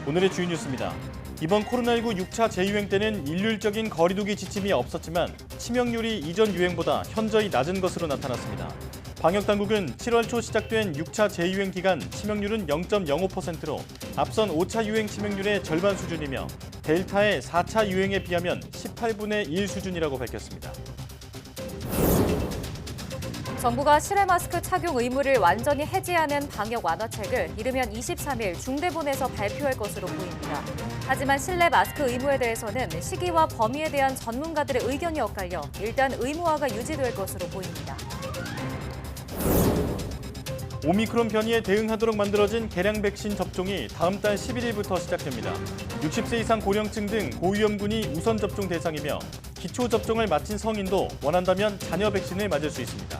오늘의 주요 뉴스입니다. 이번 코로나19 6차 재유행 때는 일률적인 거리두기 지침이 없었지만 치명률이 이전 유행보다 현저히 낮은 것으로 나타났습니다. 방역당국은 7월 초 시작된 6차 재유행 기간 치명률은 0.05%로 앞선 5차 유행 치명률의 절반 수준이며 델타의 4차 유행에 비하면 18분의 1 수준이라고 밝혔습니다. 정부가 실외 마스크 착용 의무를 완전히 해제하는 방역 완화책을 이르면 23일 중대본에서 발표할 것으로 보입니다. 하지만 실내 마스크 의무에 대해서는 시기와 범위에 대한 전문가들의 의견이 엇갈려 일단 의무화가 유지될 것으로 보입니다. 오미크론 변이에 대응하도록 만들어진 개량 백신 접종이 다음 달 11일부터 시작됩니다. 60세 이상 고령층 등 고위험군이 우선 접종 대상이며 기초 접종을 마친 성인도 원한다면 잔여 백신을 맞을 수 있습니다.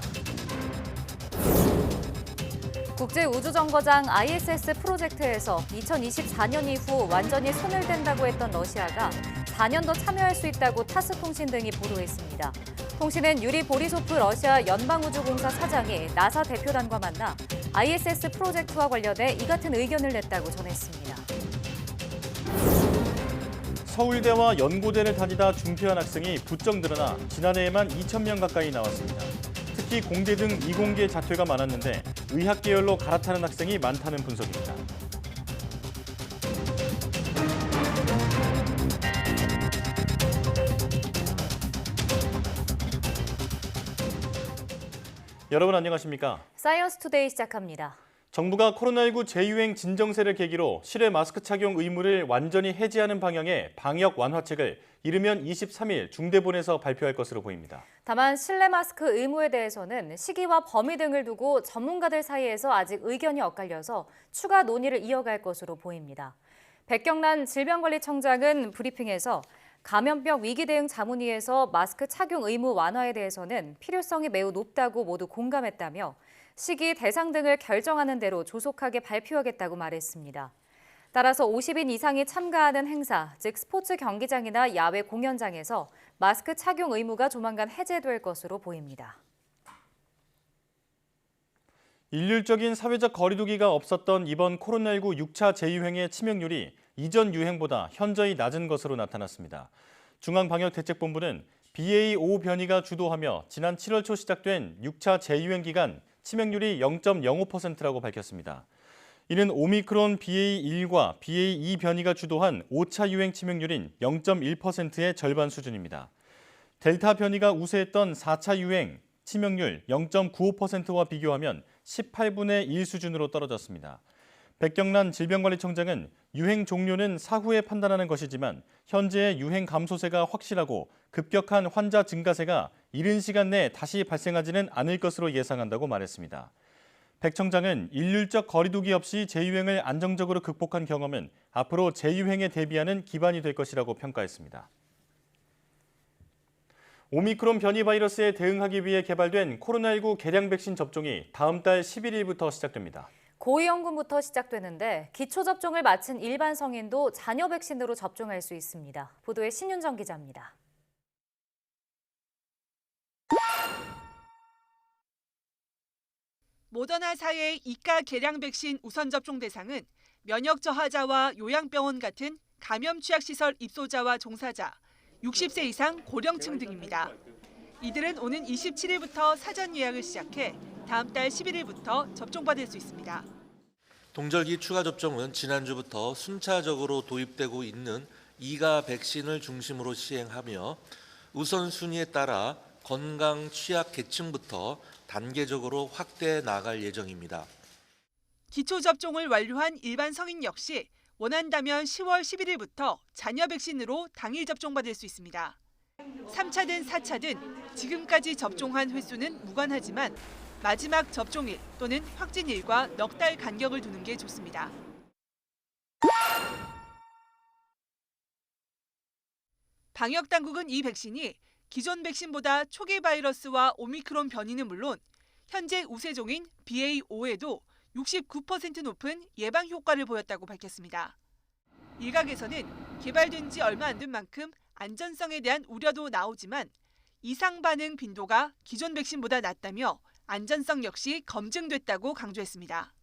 국제우주정거장 ISS 프로젝트에서 2024년 이후 완전히 손을 댄다고 했던 러시아가 4년 더 참여할 수 있다고 타스통신 등이 보도했습니다. 통신은 유리 보리소프 러시아 연방우주공사 사장이 나사 대표단과 만나 ISS 프로젝트와 관련해 이 같은 의견을 냈다고 전했습니다. 서울대와 연고대를 다니다 중퇴한 학생이 부쩍 늘어나 지난해에만 2,000명 가까이 나왔습니다. 특히 공대 등 이공계 자퇴가 많았는데 의학 계열로 갈아타는 학생이 많다는 분석입니다. 여러분 안녕하십니까? 사이언스 투데이 시작합니다. 정부가 코로나19 재유행 진정세를 계기로 실외 마스크 착용 의무를 완전히 해제하는 방향의 방역 완화책을 이르면 23일 중대본에서 발표할 것으로 보입니다. 다만 실내 마스크 의무에 대해서는 시기와 범위 등을 두고 전문가들 사이에서 아직 의견이 엇갈려서 추가 논의를 이어갈 것으로 보입니다. 백경란 질병관리청장은 브리핑에서 감염병 위기 대응 자문위에서 마스크 착용 의무 완화에 대해서는 필요성이 매우 높다고 모두 공감했다며 시기, 대상 등을 결정하는 대로 조속하게 발표하겠다고 말했습니다. 따라서 50인 이상이 참가하는 행사, 즉 스포츠 경기장이나 야외 공연장에서 마스크 착용 의무가 조만간 해제될 것으로 보입니다. 일률적인 사회적 거리두기가 없었던 이번 코로나19 6차 재유행의 치명률이 이전 유행보다 현저히 낮은 것으로 나타났습니다. 중앙방역대책본부는 BA.5 변이가 주도하며 지난 7월 초 시작된 6차 재유행 기간 치명률이 0.05%라고 밝혔습니다. 이는 오미크론 BA.1과 BA.2 변이가 주도한 5차 유행 치명률인 0.1%의 절반 수준입니다. 델타 변이가 우세했던 4차 유행 치명률 0.95%와 비교하면 18분의 1 수준으로 떨어졌습니다. 백경란 질병관리청장은 유행 종료는 사후에 판단하는 것이지만 현재의 유행 감소세가 확실하고 급격한 환자 증가세가 이른 시간 내에 다시 발생하지는 않을 것으로 예상한다고 말했습니다. 백 청장은 일률적 거리두기 없이 재유행을 안정적으로 극복한 경험은 앞으로 재유행에 대비하는 기반이 될 것이라고 평가했습니다. 오미크론 변이 바이러스에 대응하기 위해 개발된 코로나19 개량 백신 접종이 다음 달 11일부터 시작됩니다. 고위험군부터 시작되는데 기초 접종을 마친 일반 성인도 잔여 백신으로 접종할 수 있습니다. 보도에 신윤정 기자입니다. 모더나사의 이가 개량 백신 우선 접종 대상은 면역 저하자와 요양병원 같은 감염 취약 시설 입소자와 종사자, 60세 이상 고령층 등입니다. 이들은 오는 27일부터 사전 예약을 시작해 다음 달 11일부터 접종받을 수 있습니다. 동절기 추가 접종은 지난주부터 순차적으로 도입되고 있는 이가 백신을 중심으로 시행하며 우선순위에 따라 건강 취약 계층부터 단계적으로 확대해 나갈 예정입니다. 기초 접종을 완료한 일반 성인 역시 원한다면 10월 11일부터 잔여 백신으로 당일 접종받을 수 있습니다. 3차든 4차든 지금까지 접종한 횟수는 무관하지만 마지막 접종일 또는 확진일과 넉 달 간격을 두는 게 좋습니다. 방역당국은 이 백신이 기존 백신보다 초기 바이러스와 오미크론 변이는 물론 현재 우세종인 BA.5에도 69% 높은 예방 효과를 보였다고 밝혔습니다. 일각에서는 개발된 지 얼마 안 된 만큼 안전성에 대한 우려도 나오지만 이상 반응 빈도가 기존 백신보다 낮다며 안전성 역시 검증됐다고 강조했습니다.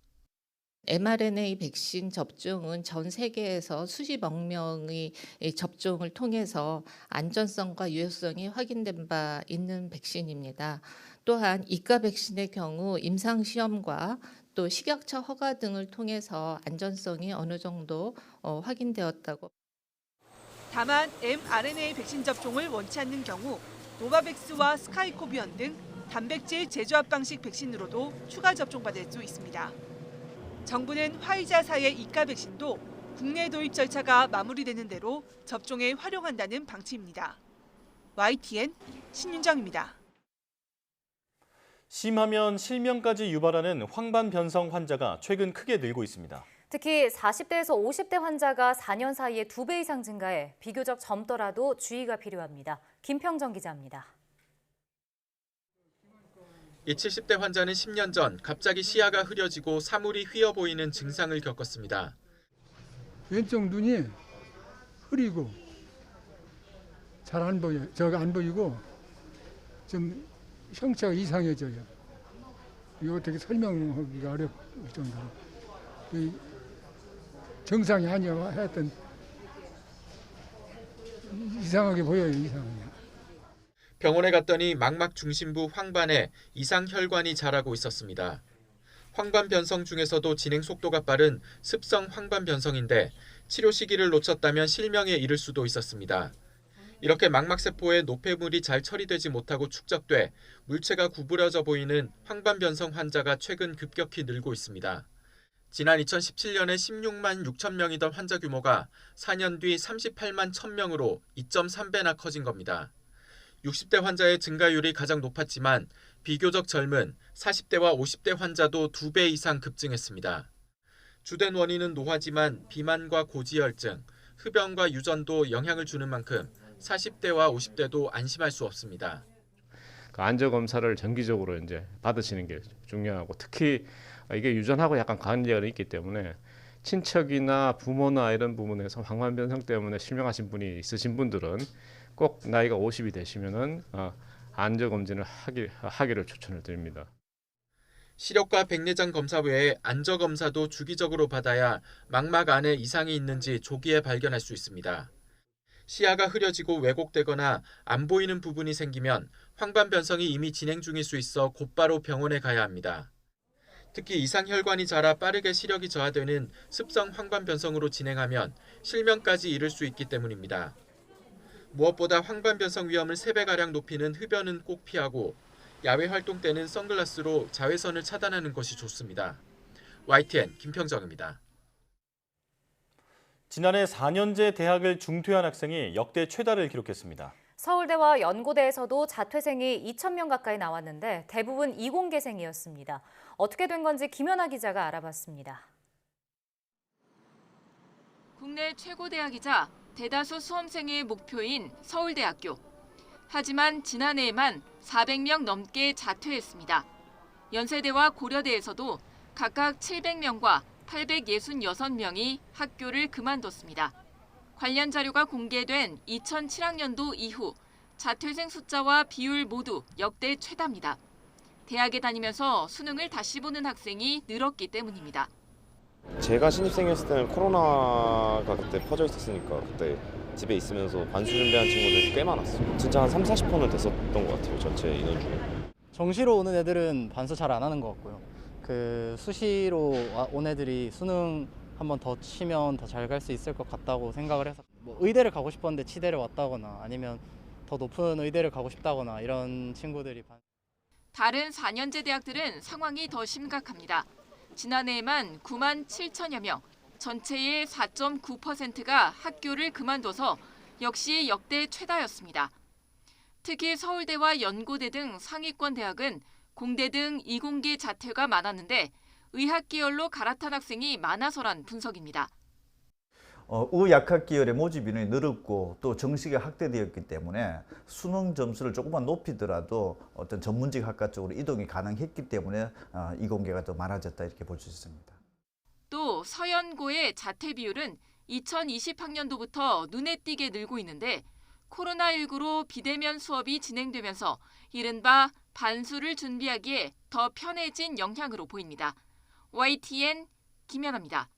mRNA 백신 접종은 전 세계에서 수십억 명의 접종을 통해서 안전성과 유효성이 확인된 바 있는 백신입니다. 또한 이가 백신의 경우 임상시험과 또 식약처 허가 등을 통해서 안전성이 어느 정도 확인되었다고. 다만 mRNA 백신 접종을 원치 않는 경우 노바백스와 스카이코비언 등 단백질 재조합 방식 백신으로도 추가 접종받을 수 있습니다. 정부는 화이자사의 이가 백신도 국내 도입 절차가 마무리되는 대로 접종에 활용한다는 방침입니다. YTN 신윤정입니다. 심하면 실명까지 유발하는 황반변성 환자가 최근 크게 늘고 있습니다. 특히 40대에서 50대 환자가 4년 사이에 2배 이상 증가해 비교적 젊더라도 주의가 필요합니다. 김평정 기자입니다. 이 70대 환자는 10년 전 갑자기 시야가 흐려지고 사물이 휘어 보이는 증상을 겪었습니다. 왼쪽 눈이 흐리고 잘 안 보여요. 저가 안 보이고 좀 형체가 이상해져요. 이거 어떻게 설명하기가 어려울 정도로. 정상이 아니야 하여튼 이상하게 보여요. 이상하게. 병원에 갔더니 망막 중심부 황반에 이상 혈관이 자라고 있었습니다. 황반 변성 중에서도 진행 속도가 빠른 습성 황반 변성인데 치료 시기를 놓쳤다면 실명에 이를 수도 있었습니다. 이렇게 망막세포의 노폐물이 잘 처리되지 못하고 축적돼 물체가 구부러져 보이는 황반 변성 환자가 최근 급격히 늘고 있습니다. 지난 2017년에 16만 6천 명이던 환자 규모가 4년 뒤 38만 1,000명으로 2.3배나 커진 겁니다. 60대 환자의 증가율이 가장 높았지만 비교적 젊은 40대와 50대 환자도 2배 이상 급증했습니다. 주된 원인은 노화지만 비만과 고지혈증, 흡연과 유전도 영향을 주는 만큼 40대와 50대도 안심할 수 없습니다. 안저 검사를 정기적으로 이제 받으시는 게 중요하고 특히 이게 유전하고 약간 관계가 있기 때문에 친척이나 부모나 이런 부분에서 황반변성 때문에 실명하신 분이 있으신 분들은 꼭 나이가 50이 되시면은 안저 검진을 하기를 추천을 드립니다. 시력과 백내장 검사 외에 안저 검사도 주기적으로 받아야 망막 안에 이상이 있는지 조기에 발견할 수 있습니다. 시야가 흐려지고 왜곡되거나 안 보이는 부분이 생기면 황반변성이 이미 진행 중일 수 있어 곧바로 병원에 가야 합니다. 특히 이상혈관이 자라 빠르게 시력이 저하되는 습성 황반변성으로 진행하면 실명까지 이를 수 있기 때문입니다. 무엇보다 황반변성 위험을 3배가량 높이는 흡연은 꼭 피하고 야외 활동 때는 선글라스로 자외선을 차단하는 것이 좋습니다. YTN 김평정입니다. 지난해 4년제 대학을 중퇴한 학생이 역대 최다를 기록했습니다. 서울대와 연고대에서도 자퇴생이 2,000명 가까이 나왔는데 대부분 이공계생이었습니다. 어떻게 된 건지 김연아 기자가 알아봤습니다. 국내 최고 대학이자 대다수 수험생의 목표인 서울대학교. 하지만 지난해에만 400명 넘게 자퇴했습니다. 연세대와 고려대에서도 각각 700명과 866명이 학교를 그만뒀습니다. 관련 자료가 공개된 2007학년도 이후 자퇴생 숫자와 비율 모두 역대 최다입니다. 대학에 다니면서 수능을 다시 보는 학생이 늘었기 때문입니다. 제가 신입생이었을 때는 코로나가 그때 퍼져 있었으니까 그때 집에 있으면서 반수 준비한 친구들이 꽤 많았어요. 진짜 한 30-40%는 됐었던 것 같아요. 전체 인원 중에. 정시로 오는 애들은 반수 잘 안 하는 것 같고요. 수시로 온 애들이 수능 한 번 더 치면 더 잘 갈 수 있을 것 같다고 생각을 해서 의대를 가고 싶었는데 치대를 왔다거나 아니면 더 높은 의대를 가고 싶다거나 이런 친구들이. 다른 4년제 대학들은 상황이 더 심각합니다. 지난해에만 9만 7천여 명, 전체의 4.9%가 학교를 그만둬서 역시 역대 최다였습니다. 특히 서울대와 연고대 등 상위권 대학은 공대 등 이공계 자퇴가 많았는데 의학 계열로 갈아탄 학생이 많아서란 분석입니다. 의약학 계열의 모집 인원이 늘었고 또 정시가 확대되었기 때문에 수능 점수를 조금만 높이더라도 어떤 전문직 학과 쪽으로 이동이 가능했기 때문에 이공계가 더 많아졌다 이렇게 볼 수 있습니다. 또 서연고의 자퇴 비율은 2020학년도부터 눈에 띄게 늘고 있는데 코로나19로 비대면 수업이 진행되면서 이른바 반수를 준비하기에 더 편해진 영향으로 보입니다. YTN 김연아입니다.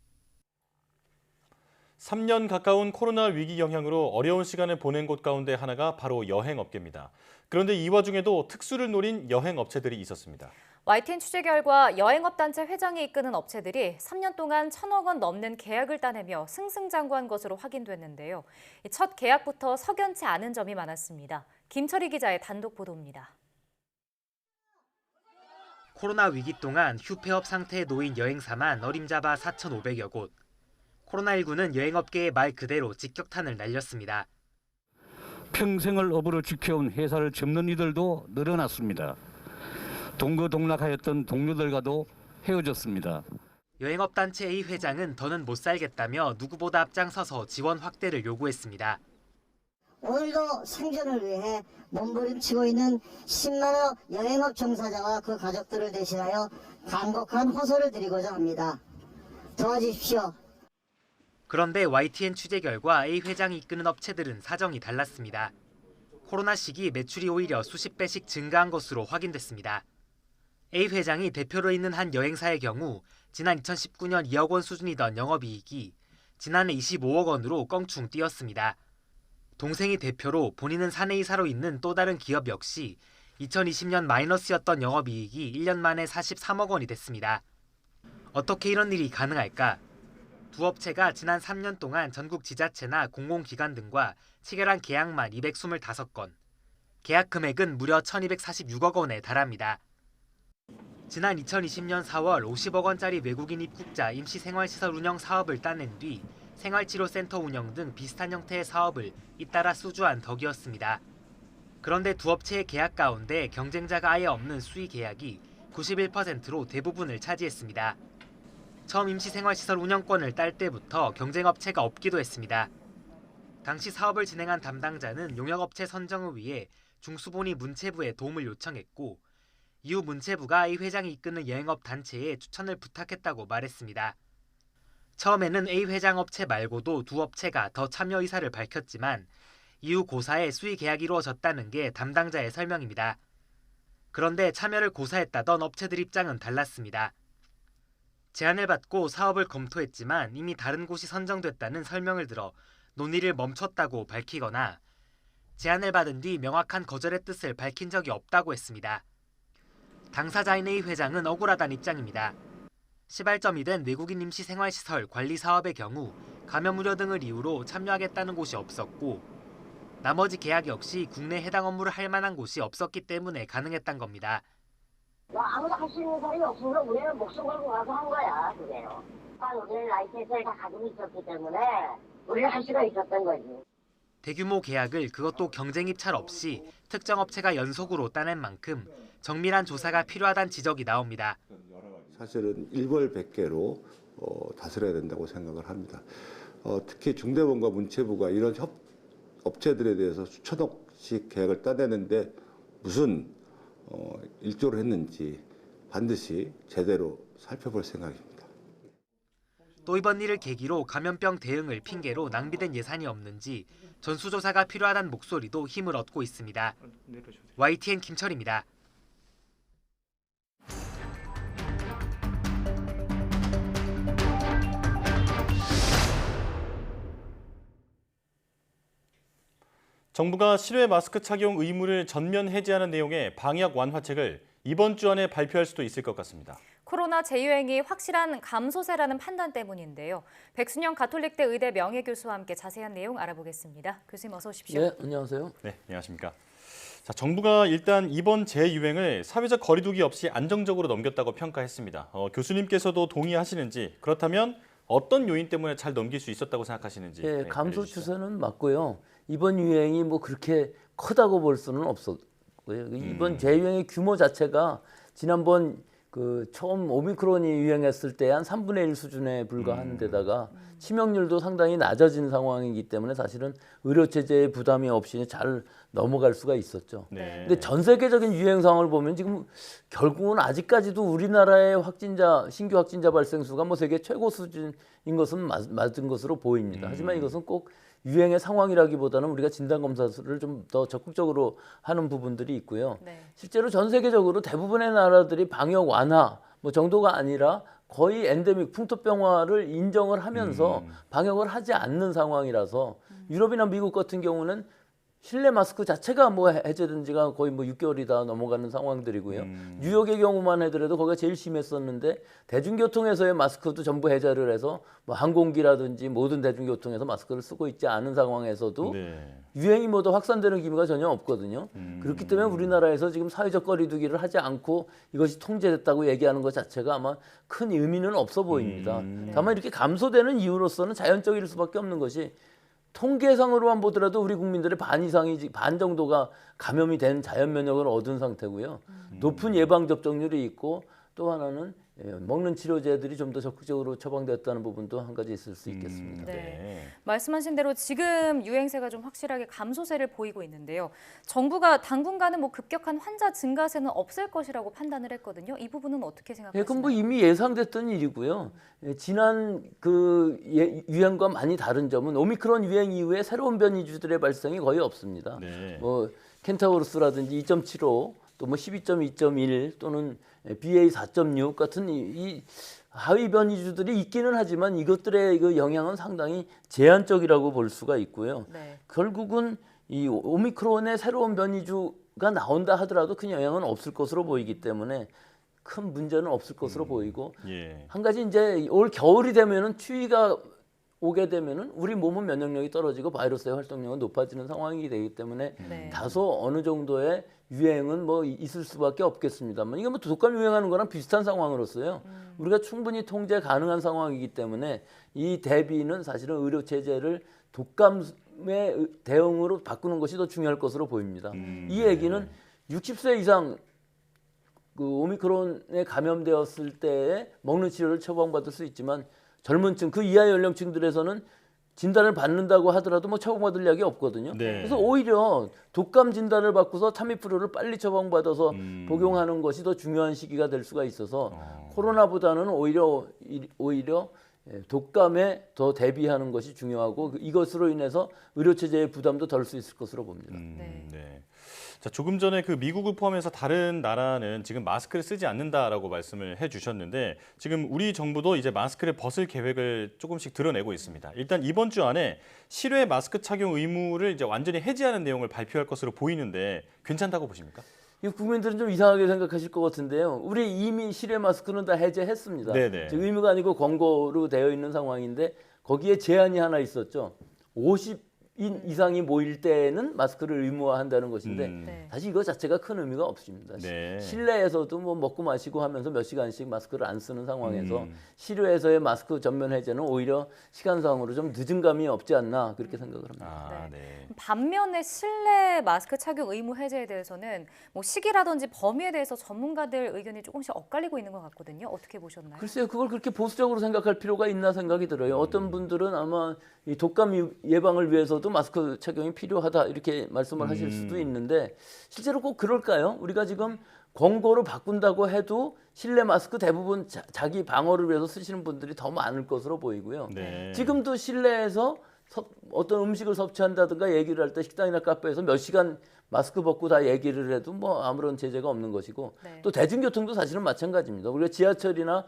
3년 가까운 코로나 위기 영향으로 어려운 시간을 보낸 곳 가운데 하나가 바로 여행업계입니다. 그런데 이 와중에도 특수를 노린 여행업체들이 있었습니다. YTN 취재 결과 여행업단체 회장이 이끄는 업체들이 3년 동안 1,000억 원 넘는 계약을 따내며 승승장구한 것으로 확인됐는데요. 첫 계약부터 석연치 않은 점이 많았습니다. 김철희 기자의 단독 보도입니다. 코로나 위기 동안 휴폐업 상태에 놓인 여행사만 어림잡아 4,500여 곳. 코로나19는 여행업계의 말 그대로 직격탄을 날렸습니다. 평생을 업으로 지켜온 회사를 접는 이들도 늘어났습니다. 동거동락하였던 동료들과도 헤어졌습니다. 여행업단체 A 회장은 더는 못 살겠다며 누구보다 앞장서서 지원 확대를 요구했습니다. 오늘도 생존을 위해 몸부림치고 있는 10만여 여행업 종사자와 그 가족들을 대신하여 간곡한 호소를 드리고자 합니다. 도와주십시오. 그런데 YTN 취재 결과 A 회장이 이끄는 업체들은 사정이 달랐습니다. 코로나 시기 매출이 오히려 수십 배씩 증가한 것으로 확인됐습니다. A 회장이 대표로 있는 한 여행사의 경우 지난 2019년 2억 원 수준이던 영업이익이 지난해 25억 원으로 껑충 뛰었습니다. 동생이 대표로 본인은 사내이사로 있는 또 다른 기업 역시 2020년 마이너스였던 영업이익이 1년 만에 43억 원이 됐습니다. 어떻게 이런 일이 가능할까? 두 업체가 지난 3년 동안 전국 지자체나 공공기관 등과 체결한 계약만 225건, 계약 금액은 무려 1,246억 원에 달합니다. 지난 2020년 4월 50억 원짜리 외국인 입국자 임시생활시설 운영 사업을 따낸 뒤 생활치료센터 운영 등 비슷한 형태의 사업을 잇따라 수주한 덕이었습니다. 그런데 두 업체의 계약 가운데 경쟁자가 아예 없는 수의 계약이 91%로 대부분을 차지했습니다. 처음 임시생활시설 운영권을 딸 때부터 경쟁업체가 없기도 했습니다. 당시 사업을 진행한 담당자는 용역업체 선정을 위해 중수본이 문체부에 도움을 요청했고 이후 문체부가 A 회장이 이끄는 여행업 단체에 추천을 부탁했다고 말했습니다. 처음에는 A 회장 업체 말고도 두 업체가 더 참여 의사를 밝혔지만 이후 고사에 수의 계약이 이루어졌다는 게 담당자의 설명입니다. 그런데 참여를 고사했다던 업체들 입장은 달랐습니다. 제안을 받고 사업을 검토했지만 이미 다른 곳이 선정됐다는 설명을 들어 논의를 멈췄다고 밝히거나 제안을 받은 뒤 명확한 거절의 뜻을 밝힌 적이 없다고 했습니다. 당사자인 A 회장은 억울하다는 입장입니다. 시발점이 된 외국인 임시생활시설 관리 사업의 경우 감염 우려 등을 이유로 참여하겠다는 곳이 없었고 나머지 계약 역시 국내 해당 업무를 할 만한 곳이 없었기 때문에 가능했단 겁니다. 아무도 할 수 있는 사람이 없으면 우리는 목숨 걸고 가서 한 거야, 그게요. 우리는 라이센스를 다 가지고 있었기 때문에 우리는 할 수가 있었던 거지. 대규모 계약을 그것도 경쟁 입찰 없이 특정 업체가 연속으로 따낸 만큼 정밀한 조사가 필요하다는 지적이 나옵니다. 사실은 일벌백계로 다스려야 된다고 생각을 합니다. 특히 중대본과 문체부가 이런 업체들에 대해서 수천억씩 계약을 따내는데 무슨 일조를 했는지 반드시 제대로 살펴볼 생각입니다. 또 이번 일을 계기로 감염병 대응을 핑계로 낭비된 예산이 없는지 전수조사가 필요하다는 목소리도 힘을 얻고 있습니다. YTN 김철입니다. 정부가 실외 마스크 착용 의무를 전면 해제하는 내용의 방역 완화책을 이번 주 안에 발표할 수도 있을 것 같습니다. 코로나 재유행이 확실한 감소세라는 판단 때문인데요. 백순영 가톨릭대 의대 명예교수와 함께 자세한 내용 알아보겠습니다. 교수님 어서 오십시오. 네, 안녕하세요. 네, 안녕하십니까. 자, 정부가 일단 이번 재유행을 사회적 거리 두기 없이 안정적으로 넘겼다고 평가했습니다. 교수님께서도 동의하시는지, 그렇다면 어떤 요인 때문에 잘 넘길 수 있었다고 생각하시는지. 네, 감소 알려주시죠. 추세는 맞고요. 이번 유행이 뭐 그렇게 크다고 볼 수는 없었고요. 이번 재유행의 규모 자체가 지난번 그 처음 오미크론이 유행했을 때 한 3분의 1 수준에 불과한 데다가 치명률도 상당히 낮아진 상황이기 때문에 사실은 의료 체제의 부담이 없이 잘 넘어갈 수가 있었죠. 네. 근데 전 세계적인 유행 상황을 보면 지금 결국은 아직까지도 우리나라의 신규 확진자 발생 수가 뭐 세계 최고 수준인 것은 맞은 것으로 보입니다. 하지만 이것은 꼭 유행의 상황이라기보다는 우리가 진단검사를 좀 더 적극적으로 하는 부분들이 있고요. 네. 실제로 전 세계적으로 대부분의 나라들이 방역 완화 뭐 정도가 아니라 거의 엔데믹 풍토병화를 인정을 하면서 방역을 하지 않는 상황이라서 유럽이나 미국 같은 경우는 실내 마스크 자체가 뭐 해제된 지가 거의 뭐 6개월이 다 넘어가는 상황들이고요. 뉴욕의 경우만 하더라도 거기가 제일 심했었는데 대중교통에서의 마스크도 전부 해제를 해서 뭐 항공기라든지 모든 대중교통에서 마스크를 쓰고 있지 않은 상황에서도 유행이 뭐 더 확산되는 기미가 전혀 없거든요. 그렇기 때문에 우리나라에서 지금 사회적 거리두기를 하지 않고 이것이 통제됐다고 얘기하는 것 자체가 아마 큰 의미는 없어 보입니다. 다만 이렇게 감소되는 이유로서는 자연적일 수밖에 없는 것이 통계상으로만 보더라도 우리 국민들의 반 이상이 반 정도가 감염이 된 자연 면역을 얻은 상태고요. 높은 예방 접종률이 있고 또 하나는 먹는 치료제들이 좀 더 적극적으로 처방됐다는 부분도 한 가지 있을 수 있겠습니다. 말씀하신 대로 지금 유행세가 좀 확실하게 감소세를 보이고 있는데요. 정부가 당분간은 뭐 급격한 환자 증가세는 없을 것이라고 판단을 했거든요. 이 부분은 어떻게 생각하시나요? 그건 뭐 이미 예상됐던 일이고요. 지난 그 유행과 많이 다른 점은 오미크론 유행 이후에 새로운 변이주들의 발생이 거의 없습니다. 뭐 켄타우로스라든지 2.75 또 뭐 12.2.1 또는 BA 4.6 같은 이 하위 변이주들이 있기는 하지만 이것들의 그 영향은 상당히 제한적이라고 볼 수가 있고요. 결국은 이 오미크론의 새로운 변이주가 나온다 하더라도 큰 영향은 없을 것으로 보이기 때문에 큰 문제는 없을 것으로 보이고 한 가지 이제 올 겨울이 되면은 추위가 오게 되면은 우리 몸은 면역력이 떨어지고 바이러스의 활동력은 높아지는 상황이 되기 때문에 다소 어느 정도의 유행은 뭐 있을 수밖에 없겠습니다만 이게 뭐 독감 유행하는 거랑 비슷한 상황으로서요. 우리가 충분히 통제 가능한 상황이기 때문에 이 대비는 사실은 의료 체제를 독감의 대응으로 바꾸는 것이 더 중요할 것으로 보입니다. 이 얘기는 60세 이상 그 오미크론에 감염되었을 때에 먹는 치료를 처방받을 수 있지만 젊은 층, 그 이하 연령층들에서는 진단을 받는다고 하더라도 뭐 처방받을 약이 없거든요. 그래서 오히려 독감 진단을 받고서 타미프루를 빨리 처방받아서 복용하는 것이 더 중요한 시기가 될 수가 있어서 코로나보다는 오히려 독감에 더 대비하는 것이 중요하고 이것으로 인해서 의료체제의 부담도 덜 수 있을 것으로 봅니다. 자, 조금 전에 그 미국을 포함해서 다른 나라는 지금 마스크를 쓰지 않는다라고 말씀을 해주셨는데 지금 우리 정부도 이제 마스크를 벗을 계획을 조금씩 드러내고 있습니다. 일단 이번 주 안에 실외 마스크 착용 의무를 이제 완전히 해제하는 내용을 발표할 것으로 보이는데 괜찮다고 보십니까? 이 국민들은 좀 이상하게 생각하실 것 같은데요. 우리 이미 실외 마스크는 다 해제했습니다. 즉 의무가 아니고 권고로 되어 있는 상황인데 거기에 제한이 하나 있었죠. 50인 이상이 모일 때는 마스크를 의무화한다는 것인데 사실 이거 자체가 큰 의미가 없습니다. 실내에서도 뭐 먹고 마시고 하면서 몇 시간씩 마스크를 안 쓰는 상황에서 실외에서의 마스크 전면 해제는 오히려 시간상으로 좀 늦은 감이 없지 않나 그렇게 생각을 합니다. 반면에 실내 마스크 착용 의무 해제에 대해서는 뭐 시기라든지 범위에 대해서 전문가들 의견이 조금씩 엇갈리고 있는 것 같거든요. 어떻게 보셨나요? 글쎄요, 그걸 그렇게 보수적으로 생각할 필요가 있나 생각이 들어요. 어떤 분들은 아마 이 독감 예방을 위해서도 마스크 착용이 필요하다 이렇게 말씀을 하실 수도 있는데 실제로 꼭 그럴까요? 우리가 지금 권고로 바꾼다고 해도 실내 마스크 대부분 자기 방어를 위해서 쓰시는 분들이 더 많을 것으로 보이고요. 지금도 실내에서 어떤 음식을 섭취한다든가 얘기를 할 때 식당이나 카페에서 몇 시간 마스크 벗고 다 얘기를 해도 뭐 아무런 제재가 없는 것이고 또 대중교통도 사실은 마찬가지입니다. 우리가 지하철이나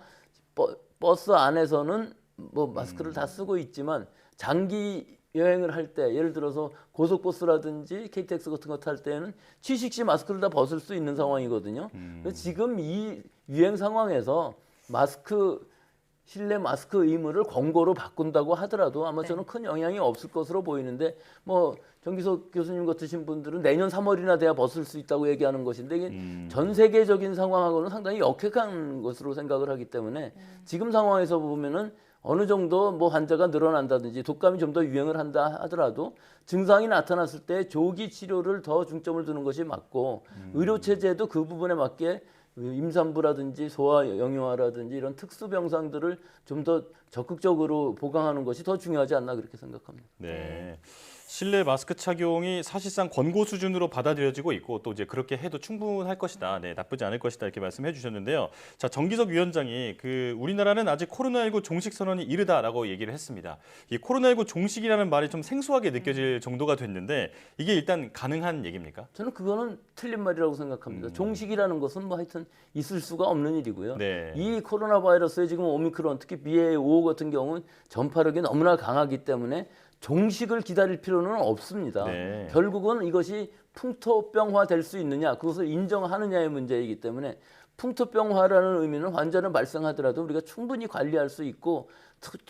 버스 안에서는 뭐 마스크를 다 쓰고 있지만 장기 여행을 할 때 예를 들어서 고속버스라든지 KTX 같은 거 탈 때는 취식 시 마스크를 다 벗을 수 있는 상황이거든요. 지금 이 유행 상황에서 실내 마스크 의무를 권고로 바꾼다고 하더라도 아마 저는 큰 영향이 없을 것으로 보이는데 뭐 정기석 교수님 같으신 분들은 내년 3월이나 돼야 벗을 수 있다고 얘기하는 것인데 이게 전 세계적인 상황하고는 상당히 역행한 것으로 생각을 하기 때문에 지금 상황에서 보면은 어느 정도 뭐 환자가 늘어난다든지 독감이 좀 더 유행을 한다 하더라도 증상이 나타났을 때 조기 치료를 더 중점을 두는 것이 맞고 의료체제도 그 부분에 맞게 임산부라든지 소아 영유아라든지 이런 특수 병상들을 좀 더 적극적으로 보강하는 것이 더 중요하지 않나 그렇게 생각합니다. 네. 실내 마스크 착용이 사실상 권고 수준으로 받아들여지고 있고 또 이제 그렇게 해도 충분할 것이다. 네, 나쁘지 않을 것이다. 이렇게 말씀해 주셨는데요. 자, 정기석 위원장이 우리나라는 아직 코로나19 종식 선언이 이르다라고 얘기를 했습니다. 이 코로나19 종식이라는 말이 좀 생소하게 느껴질 정도가 됐는데 이게 일단 가능한 얘기입니까? 저는 그거는 틀린 말이라고 생각합니다. 종식이라는 것은 뭐 하여튼 있을 수가 없는 일이고요. 네. 이 코로나 바이러스의 지금 오미크론 특히 BA.5 같은 경우는 전파력이 너무나 강하기 때문에 종식을 기다릴 필요는 없습니다. 네. 결국은 이것이 풍토병화될 수 있느냐, 그것을 인정하느냐의 문제이기 때문에 풍토병화라는 의미는 환자는 발생하더라도 우리가 충분히 관리할 수 있고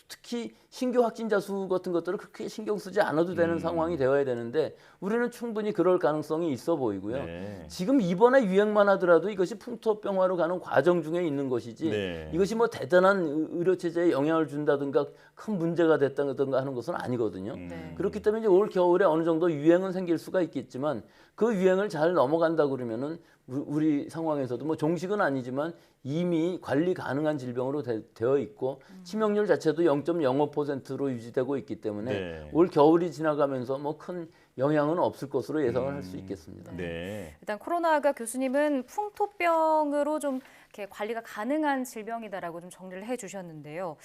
특히 신규 확진자 수 같은 것들을 그렇게 신경 쓰지 않아도 되는 상황이 되어야 되는데 우리는 충분히 그럴 가능성이 있어 보이고요. 네. 지금 이번에 유행만 하더라도 이것이 풍토병화로 가는 과정 중에 있는 것이지 네. 이것이 뭐 대단한 의료체제에 영향을 준다든가 큰 문제가 됐다든가 하는 것은 아니거든요. 그렇기 때문에 이제 올 겨울에 어느 정도 유행은 생길 수가 있겠지만 그 유행을 잘 넘어간다 그러면은 우리 상황에서도 뭐 종식은 아니지만 이미 관리 가능한 질병으로 되어 있고 치명률 자체도 0.05%로 유지되고 있기 때문에 네. 올 겨울이 지나가면서 뭐 큰 영향은 없을 것으로 예상을 할 수 있겠습니다. 네. 일단 코로나가 교수님은 풍토병으로 좀 이렇게 관리가 가능한 질병이다라고 좀 정리를 해주셨는데요.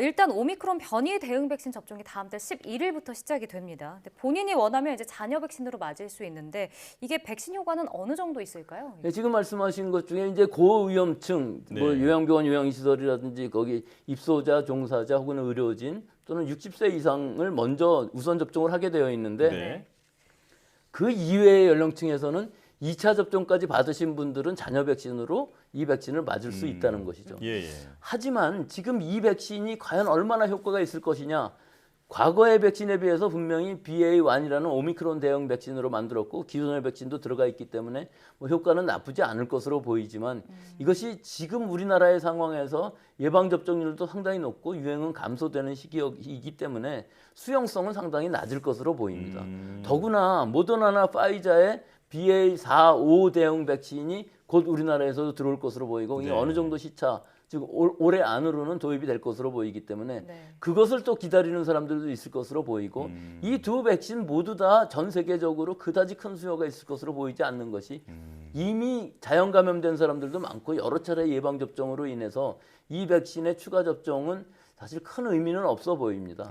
일단 오미크론 변이 대응 백신 접종이 다음 달 11일부터 시작이 됩니다. 근데 본인이 원하면 이제 자녀 백신으로 맞을 수 있는데 이게 백신 효과는 어느 정도 있을까요? 네, 지금 말씀하신 것 중에 이제 고위험층, 네. 뭐 요양병원, 요양시설이라든지 거기 입소자, 종사자 혹은 의료진 또는 60세 이상을 먼저 우선 접종을 하게 되어 있는데 네. 그 이외의 연령층에서는 2차 접종까지 받으신 분들은 자녀 백신으로 이 백신을 맞을 수 있다는 것이죠. 예, 예. 하지만 지금 이 백신이 과연 얼마나 효과가 있을 것이냐. 과거의 백신에 비해서 분명히 BA.1이라는 오미크론 대형 백신으로 만들었고 기존의 백신도 들어가 있기 때문에 뭐 효과는 나쁘지 않을 것으로 보이지만 이것이 지금 우리나라의 상황에서 예방접종률도 상당히 높고 유행은 감소되는 시기이기 때문에 수용성은 상당히 낮을 것으로 보입니다. 더구나 모더나나 파이자의 BA.4, 5 대형 백신이 곧 우리나라에서도 들어올 것으로 보이고 이게 네. 어느 정도 시차 즉 올해 안으로는 도입이 될 것으로 보이기 때문에 그것을 또 기다리는 사람들도 있을 것으로 보이고 이 두 백신 모두 다 전 세계적으로 그다지 큰 수요가 있을 것으로 보이지 않는 것이 이미 자연 감염된 사람들도 많고 여러 차례 예방 접종으로 인해서 이 백신의 추가 접종은 사실 큰 의미는 없어 보입니다.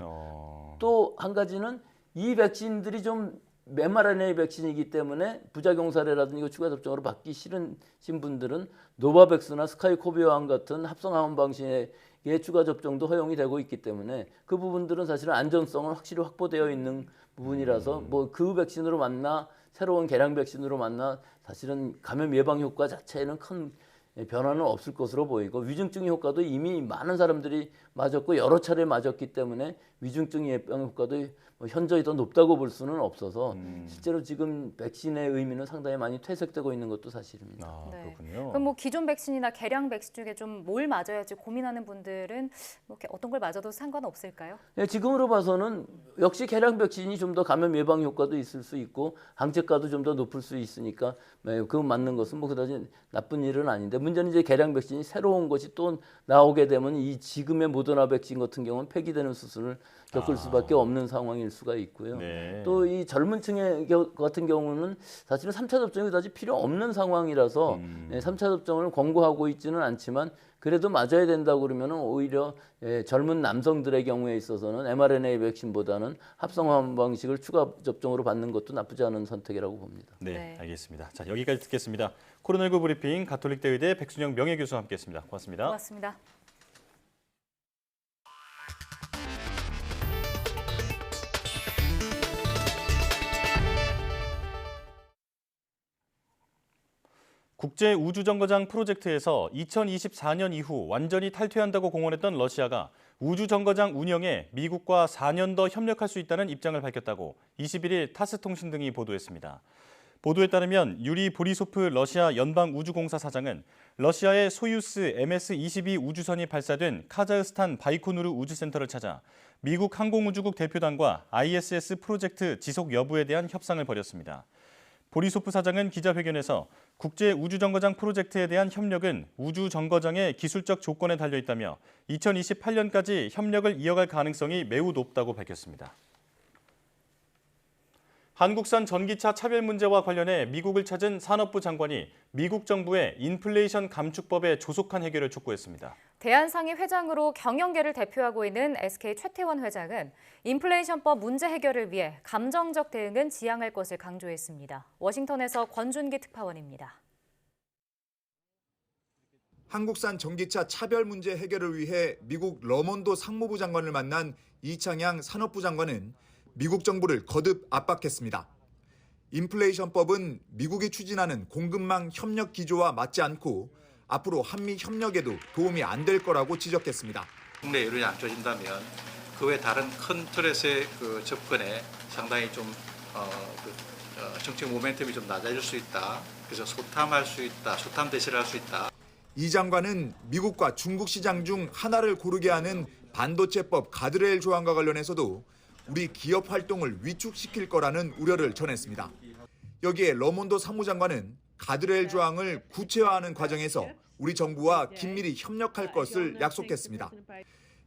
또 한 가지는 이 백신들이 좀 mRNA 백신이기 때문에 부작용 사례라든지 추가 접종으로 받기 싫으신 분들은 노바백스나 스카이코비아와 같은 합성 항원 방식의 추가 접종도 허용이 되고 있기 때문에 그 부분들은 사실은 안전성은 확실히 확보되어 있는 부분이라서 뭐 그 백신으로 맞나 새로운 개량 백신으로 맞나 사실은 감염 예방 효과 자체에는 큰 변화는 없을 것으로 보이고 위중증 효과도 이미 많은 사람들이 맞았고 여러 차례 맞았기 때문에 위중증 예방 효과도 현저히 더 높다고 볼 수는 없어서 실제로 지금 백신의 의미는 상당히 많이 퇴색되고 있는 것도 사실입니다. 아, 네. 그렇군요. 그럼 뭐 기존 백신이나 개량 백신 중에 좀 뭘 맞아야지 고민하는 분들은 뭐 이렇게 어떤 걸 맞아도 상관없을까요? 네, 지금으로 봐서는 역시 개량 백신이 좀 더 감염 예방 효과도 있을 수 있고 항체가도 좀 더 높을 수 있으니까 그거 맞는 것은 뭐 그다지 나쁜 일은 아닌데 문제는 이제 개량 백신이 새로운 것이 또 나오게 되면 이 지금의 모더나 백신 같은 경우는 폐기되는 수순을 겪을 수밖에 없는 상황일 수가 있고요. 네. 또 이 젊은 층의 같은 경우는 사실은 3차 접종이 그다지 필요 없는 상황이라서 3차 접종을 권고하고 있지는 않지만 그래도 맞아야 된다고 그러면 오히려 젊은 남성들의 경우에 있어서는 mRNA 백신보다는 합성화학 방식을 추가 접종으로 받는 것도 나쁘지 않은 선택이라고 봅니다. 네, 알겠습니다. 자, 여기까지 듣겠습니다. 코로나19 브리핑 가톨릭대 의대 백순영 명예교수와 함께했습니다. 고맙습니다. 고맙습니다. 국제우주정거장 프로젝트에서 2024년 이후 완전히 탈퇴한다고 공언했던 러시아가 우주정거장 운영에 미국과 4년 더 협력할 수 있다는 입장을 밝혔다고 21일 타스 통신 등이 보도했습니다. 보도에 따르면 유리 보리소프 러시아 연방우주공사 사장은 러시아의 소유스 MS-22 우주선이 발사된 카자흐스탄 바이코누르 우주센터를 찾아 미국 항공우주국 대표단과 ISS 프로젝트 지속 여부에 대한 협상을 벌였습니다. 보리소프 사장은 기자회견에서 국제우주정거장 프로젝트에 대한 협력은 우주정거장의 기술적 조건에 달려있다며 2028년까지 협력을 이어갈 가능성이 매우 높다고 밝혔습니다. 한국산 전기차 차별 문제와 관련해 미국을 찾은 산업부 장관이 미국 정부의 인플레이션 감축법의 조속한 해결을 촉구했습니다. 대한상의 회장으로 경영계를 대표하고 있는 SK 최태원 회장은 인플레이션법 문제 해결을 위해 감정적 대응은 지양할 것을 강조했습니다. 워싱턴에서 권준기 특파원입니다. 한국산 전기차 차별 문제 해결을 위해 미국 러몬도 상무부 장관을 만난 이창양 산업부 장관은 미국 정부를 거듭 압박했습니다. 인플레이션법은 미국이 추진하는 공급망 협력 기조와 맞지 않고 앞으로 한미 협력에도 도움이 안 될 거라고 지적했습니다. 국내 여론이 안 좋아진다면 그 외 다른 큰 틀에서의 접근에 상당히 좀 정책 모멘텀이 좀 낮아질 수 있다. 그래서 소탐할 수 있다. 소탐 대시를 할 수 있다. 이 장관은 미국과 중국 시장 중 하나를 고르게 하는 반도체법 가드레일 조항과 관련해서도 우리 기업 활동을 위축시킬 거라는 우려를 전했습니다. 여기에 러몬도 상무장관은 가드레일 조항을 구체화하는 과정에서 우리 정부와 긴밀히 협력할 것을 약속했습니다.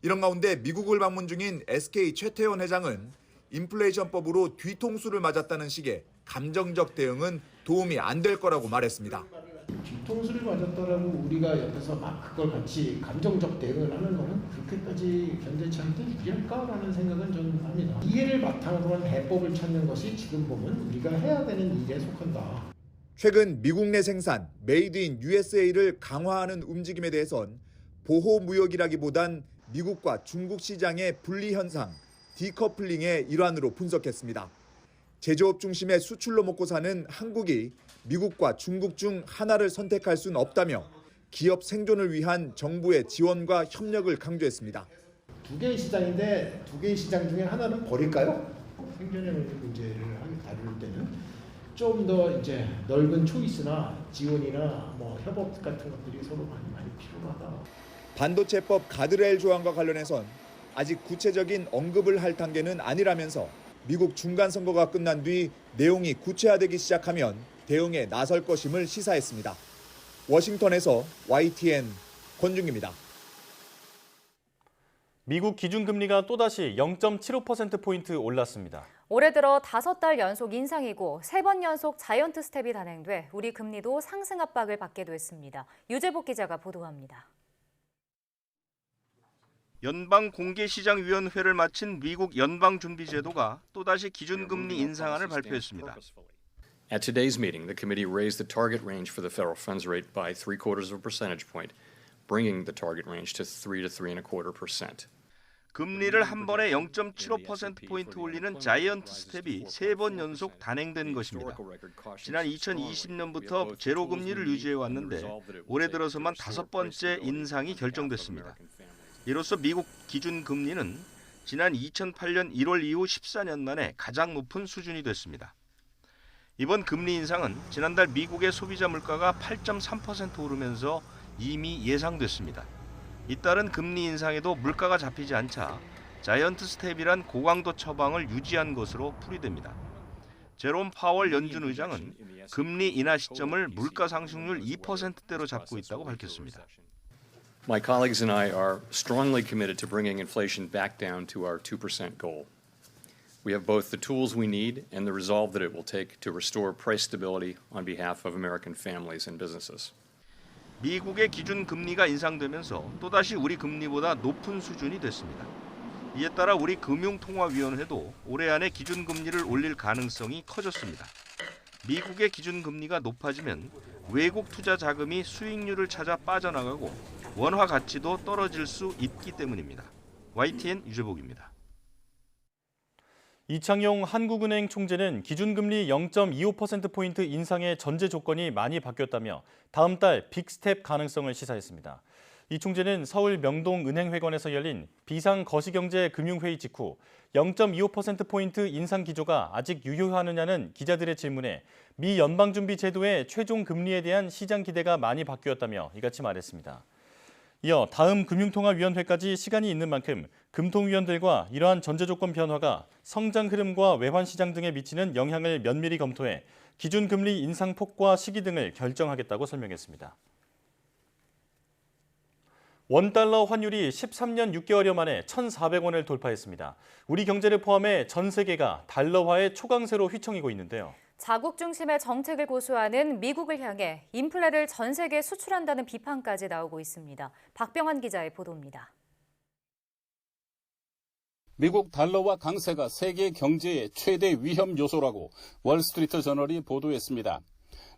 이런 가운데 미국을 방문 중인 SK 최태원 회장은 인플레이션법으로 뒤통수를 맞았다는 식의 감정적 대응은 도움이 안 될 거라고 말했습니다. 뒤통수를 맞았더라고 우리가 옆에서 막 그걸 같이 감정적 대응을 하는 거는 그렇게까지 현대차한테 유리할까라는 생각은 저는 합니다. 이해를 바탕으로 한 해법을 찾는 것이 지금 보면 우리가 해야 되는 일에 속한다. 최근 미국 내 생산 메이드 인 USA를 강화하는 움직임에 대해선 보호 무역이라기보단 미국과 중국 시장의 분리 현상, 디커플링의 일환으로 분석했습니다. 제조업 중심의 수출로 먹고 사는 한국이 미국과 중국 중 하나를 선택할 수는 없다며 기업 생존을 위한 정부의 지원과 협력을 강조했습니다. 두 개의 시장인데 두 개의 시장 중에 하나는 버릴까요? 생존의 문제를 다룰 때는 좀 더 이제 넓은 초이스나 지원이나 협업 같은 것들이 서로 많이 필요하다. 반도체법 가드레일 조항과 관련해선 아직 구체적인 언급을 할 단계는 아니라면서 미국 중간 선거가 끝난 뒤 내용이 구체화되기 시작하면 대응에 나설 것임을 시사했습니다. 워싱턴에서 YTN 권준기입니다. 미국 기준금리가 또다시 0.75%포인트 올랐습니다. 올해 들어 5달 연속 인상이고 3번 연속 자이언트 스텝이 단행돼 우리 금리도 상승 압박을 받기도 했습니다. 유재복 기자가 보도합니다. 연방공개시장위원회를 마친 미국 연방준비제도가 또다시 기준금리 인상안을 발표했습니다. At today's meeting, the committee raised the target range for the federal funds rate by 0.75 percentage point, bringing the target range to 3 to 3.25%. 금리를 한 번에 0.75%포인트 올리는 자이언트 스텝이 3번 연속 단행된 것입니다. 지난 2020년부터 제로 금리를 유지해 왔는데 올해 들어서만 5번째 인상이 결정됐습니다. 이로써 미국 기준 금리는 지난 2008년 1월 이후 14년 만에 가장 높은 수준이 됐습니다. 이번 금리 인상은 지난달 미국의 소비자 물가가 8.3% 오르면서 이미 예상됐습니다. 잇따른 금리 인상에도 물가가 잡히지 않자 자이언트 스텝이란 고강도 처방을 유지한 것으로 풀이됩니다. 제롬 파월 연준 의장은 금리 인하 시점을 물가 상승률 2%대로 잡고 있다고 밝혔습니다. My colleagues and I are strongly committed to bringing inflation back down to our 2% goal. We have both the tools we need and the resolve that it will take to restore price stability on behalf of American families and businesses. 미국의 기준 금리가 인상되면서 또다시 우리 금리보다 높은 수준이 됐습니다. 이에 따라 우리 금융통화위원회도 올해 안에 기준 금리를 올릴 가능성이 커졌습니다. 미국의 기준 금리가 높아지면 외국 투자 자금이 수익률을 찾아 빠져나가고 원화 가치도 떨어질 수 있기 때문입니다. YTN 유재복입니다. 이창용 한국은행 총재는 기준금리 0.25%포인트 인상의 전제 조건이 많이 바뀌었다며 다음 달 빅스텝 가능성을 시사했습니다. 이 총재는 서울 명동은행회관에서 열린 비상거시경제금융회의 직후 0.25%포인트 인상 기조가 아직 유효하느냐는 기자들의 질문에 미 연방준비제도의 최종 금리에 대한 시장 기대가 많이 바뀌었다며 이같이 말했습니다. 이어 다음 금융통화위원회까지 시간이 있는 만큼 금통위원들과 이러한 전제조건 변화가 성장 흐름과 외환시장 등에 미치는 영향을 면밀히 검토해 기준금리 인상폭과 시기 등을 결정하겠다고 설명했습니다. 원달러 환율이 13년 6개월여 만에 1,400원을 돌파했습니다. 우리 경제를 포함해 전 세계가 달러화의 초강세로 휘청이고 있는데요. 자국 중심의 정책을 고수하는 미국을 향해 인플레를 전 세계에 수출한다는 비판까지 나오고 있습니다. 박병환 기자의 보도입니다. 미국 달러화 강세가 세계 경제의 최대 위험 요소라고 월스트리트 저널이 보도했습니다.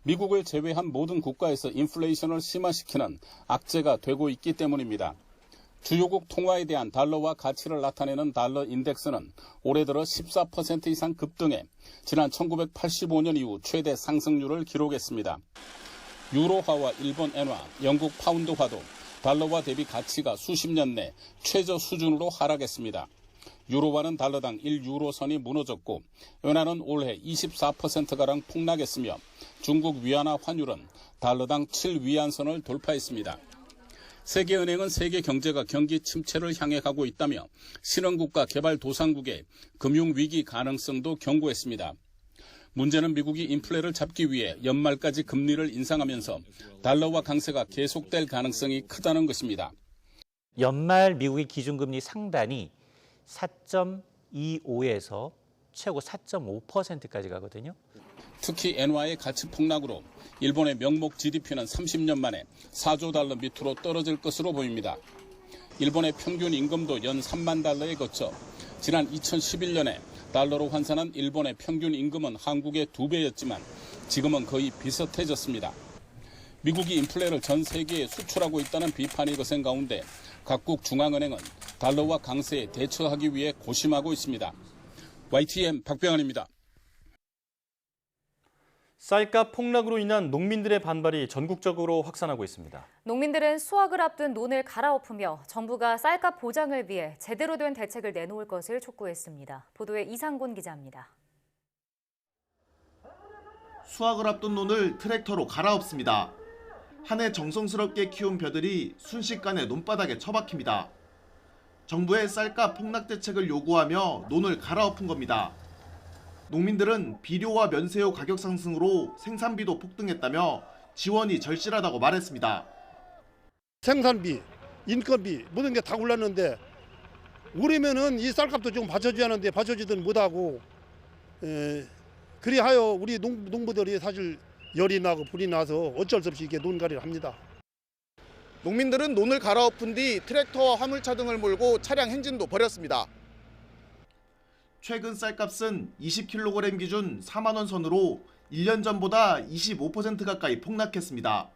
미국을 제외한 모든 국가에서 인플레이션을 심화시키는 악재가 되고 있기 때문입니다. 주요국 통화에 대한 달러화 가치를 나타내는 달러 인덱스는 올해 들어 14% 이상 급등해 지난 1985년 이후 최대 상승률을 기록했습니다. 유로화와 일본 엔화, 영국 파운드화도 달러화 대비 가치가 수십 년 내 최저 수준으로 하락했습니다. 유로화는 달러당 1유로선이 무너졌고 엔화는 올해 24%가량 폭락했으며 중국 위안화 환율은 달러당 7위안선을 돌파했습니다. 세계은행은 세계 경제가 경기 침체를 향해 가고 있다며 신흥국가 개발도상국의 금융위기 가능성도 경고했습니다. 문제는 미국이 인플레를 잡기 위해 연말까지 금리를 인상하면서 달러화 강세가 계속될 가능성이 크다는 것입니다. 연말 미국의 기준금리 상단이 4.25에서 최고 4.5%까지 가거든요. 특히 엔화의 가치 폭락으로 일본의 명목 GDP는 30년 만에 4조 달러 밑으로 떨어질 것으로 보입니다. 일본의 평균 임금도 연 3만 달러에 거쳐 지난 2011년에 달러로 환산한 일본의 평균 임금은 한국의 2배였지만 지금은 거의 비슷해졌습니다. 미국이 인플레를 전 세계에 수출하고 있다는 비판이 거센 가운데 각국 중앙은행은 달러화 강세에 대처하기 위해 고심하고 있습니다. YTN 박병환입니다. 쌀값 폭락으로 인한 농민들의 반발이 전국적으로 확산하고 있습니다. 농민들은 수확을 앞둔 논을 갈아엎으며 정부가 쌀값 보장을 위해 제대로 된 대책을 내놓을 것을 촉구했습니다. 보도에 이상곤 기자입니다. 수확을 앞둔 논을 트랙터로 갈아엎습니다. 한 해 정성스럽게 키운 벼들이 순식간에 논바닥에 처박힙니다. 정부의 쌀값 폭락 대책을 요구하며 논을 갈아엎은 겁니다. 농민들은 비료와 면세효 가격 상승으로 생산비도 폭등했다며 지원이 절실하다고 말했습니다. 생산비, 인건비 모든 게 다 올랐는데 올해면은 이 쌀값도 좀 받쳐줘야 하는데 받쳐주든 못하고 그리하여 우리 농부들이 사실 열이 나고 불이 나서 어쩔 수 없이 이렇게 논갈이를 합니다. 농민들은 논을 갈아엎은 뒤 트랙터와 화물차 등을 몰고 차량 행진도 벌였습니다. 최근 쌀값은 20kg 기준 4만 원 선으로 1년 전보다 25% 가까이 폭락했습니다.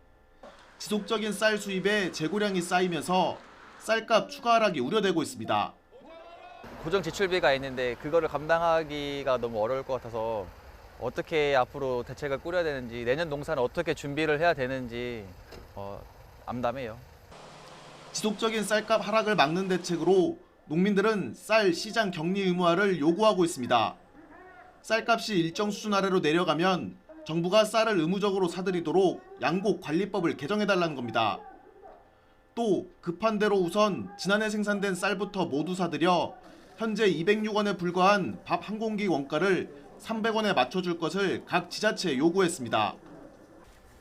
지속적인 쌀 수입에 재고량이 쌓이면서 쌀값 추가 하락이 우려되고 있습니다. 고정 지출비가 있는데 그거를 감당하기가 너무 어려울 것 같아서 어떻게 앞으로 대책을 꾸려야 되는지, 내년 농사는 어떻게 준비를 해야 되는지 암담해요. 지속적인 쌀값 하락을 막는 대책으로 농민들은 쌀 시장 격리 의무화를 요구하고 있습니다. 쌀값이 일정 수준 아래로 내려가면 정부가 쌀을 의무적으로 사들이도록 양곡 관리법을 개정해달라는 겁니다. 또 급한 대로 우선 지난해 생산된 쌀부터 모두 사들여 현재 206원에 불과한 밥 한 공기 원가를 300원에 맞춰줄 것을 각 지자체에 요구했습니다.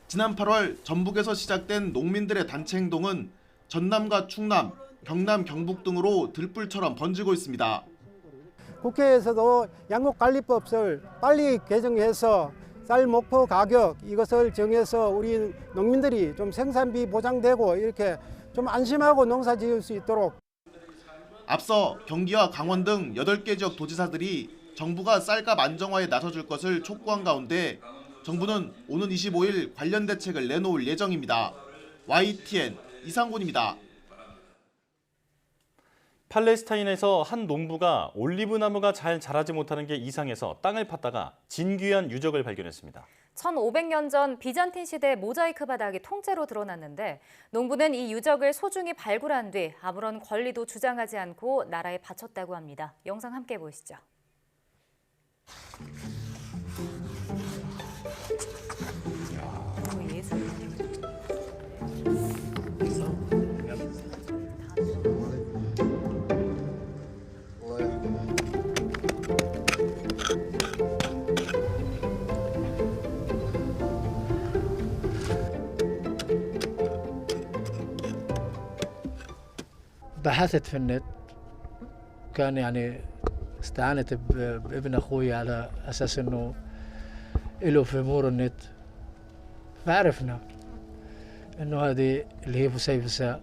지난 8월 전북에서 시작된 농민들의 단체 행동은 전남과 충남, 경남, 경북 등으로 들불처럼 번지고 있습니다. 국회에서도 양곡관리법을 빨리 개정해서 쌀 목표 가격 이것을 정해서 우리 농민들이 좀 생산비 보장되고 이렇게 좀 안심하고 농사 지을 수 있도록. 앞서 경기와 강원 등 8개 지역 도지사들이 정부가 쌀값 안정화에 나서줄 것을 촉구한 가운데 정부는 오는 25일 관련 대책을 내놓을 예정입니다. YTN 이상곤입니다. 팔레스타인에서 한 농부가 올리브 나무가 잘 자라지 못하는 게 이상해서 땅을 팠다가 진귀한 유적을 발견했습니다. 1500년 전 비잔틴 시대 모자이크 바닥이 통째로 드러났는데 농부는 이 유적을 소중히 발굴한 뒤 아무런 권리도 주장하지 않고 나라에 바쳤다고 합니다. 영상 함께 보시죠. بحثت في النت كان يعني استعانت بابن اخوي على اساس انه له في امور النت فعرفنا انه هذه اللي هي فسيفساء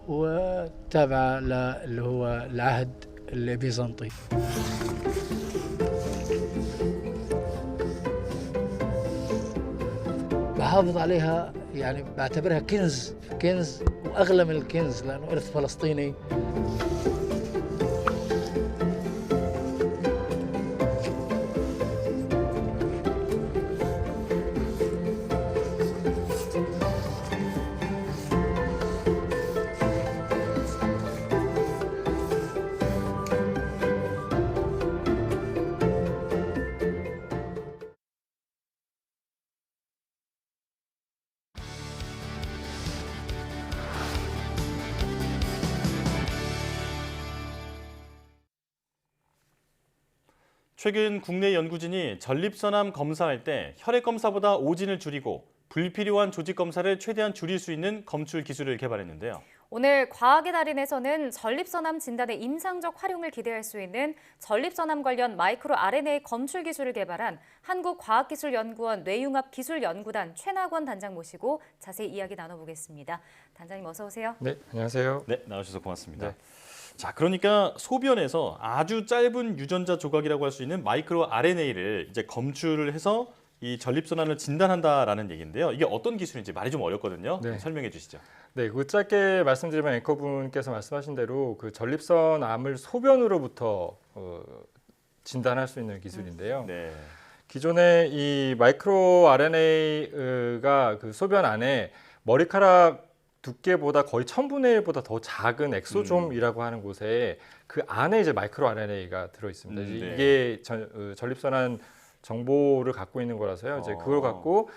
وتابعه اللي هو العهد البيزنطي. بحافظ عليها يعني بعتبرها كنز واغلى من الكنز لانه ارث فلسطيني. 최근 국내 연구진이 전립선암 검사할 때 혈액 검사보다 오진을 줄이고 불필요한 조직 검사를 최대한 줄일 수 있는 검출 기술을 개발했는데요. 오늘 과학의 달인에서는 전립선암 진단의 임상적 활용을 기대할 수 있는 전립선암 관련 마이크로 RNA 검출 기술을 개발한 한국과학기술연구원 뇌융합기술연구단 최낙원 단장 모시고 자세히 이야기 나눠보겠습니다. 단장님 어서 오세요. 네, 안녕하세요. 네, 나와주셔서 고맙습니다. 자, 그러니까 소변에서 아주 짧은 유전자 조각이라고 할 수 있는 마이크로 RNA를 이제 검출을 해서 이 전립선암을 진단한다라는 얘기인데요. 이게 어떤 기술인지 말이 좀 어렵거든요. 네. 설명해 주시죠. 네, 그 짧게 말씀드리면 앵커분께서 말씀하신 대로 그 전립선암을 소변으로부터 진단할 수 있는 기술인데요. 네. 기존에 이 마이크로 RNA가 그 소변 안에 머리카락 두께보다 거의 1000분의 1보다 더 작은 엑소좀이라고 하는 곳에 그 안에 이제 마이크로 RNA가 들어 있습니다. 네. 이게 전립선암 정보를 갖고 있는 거라서요. 이제 그걸 갖고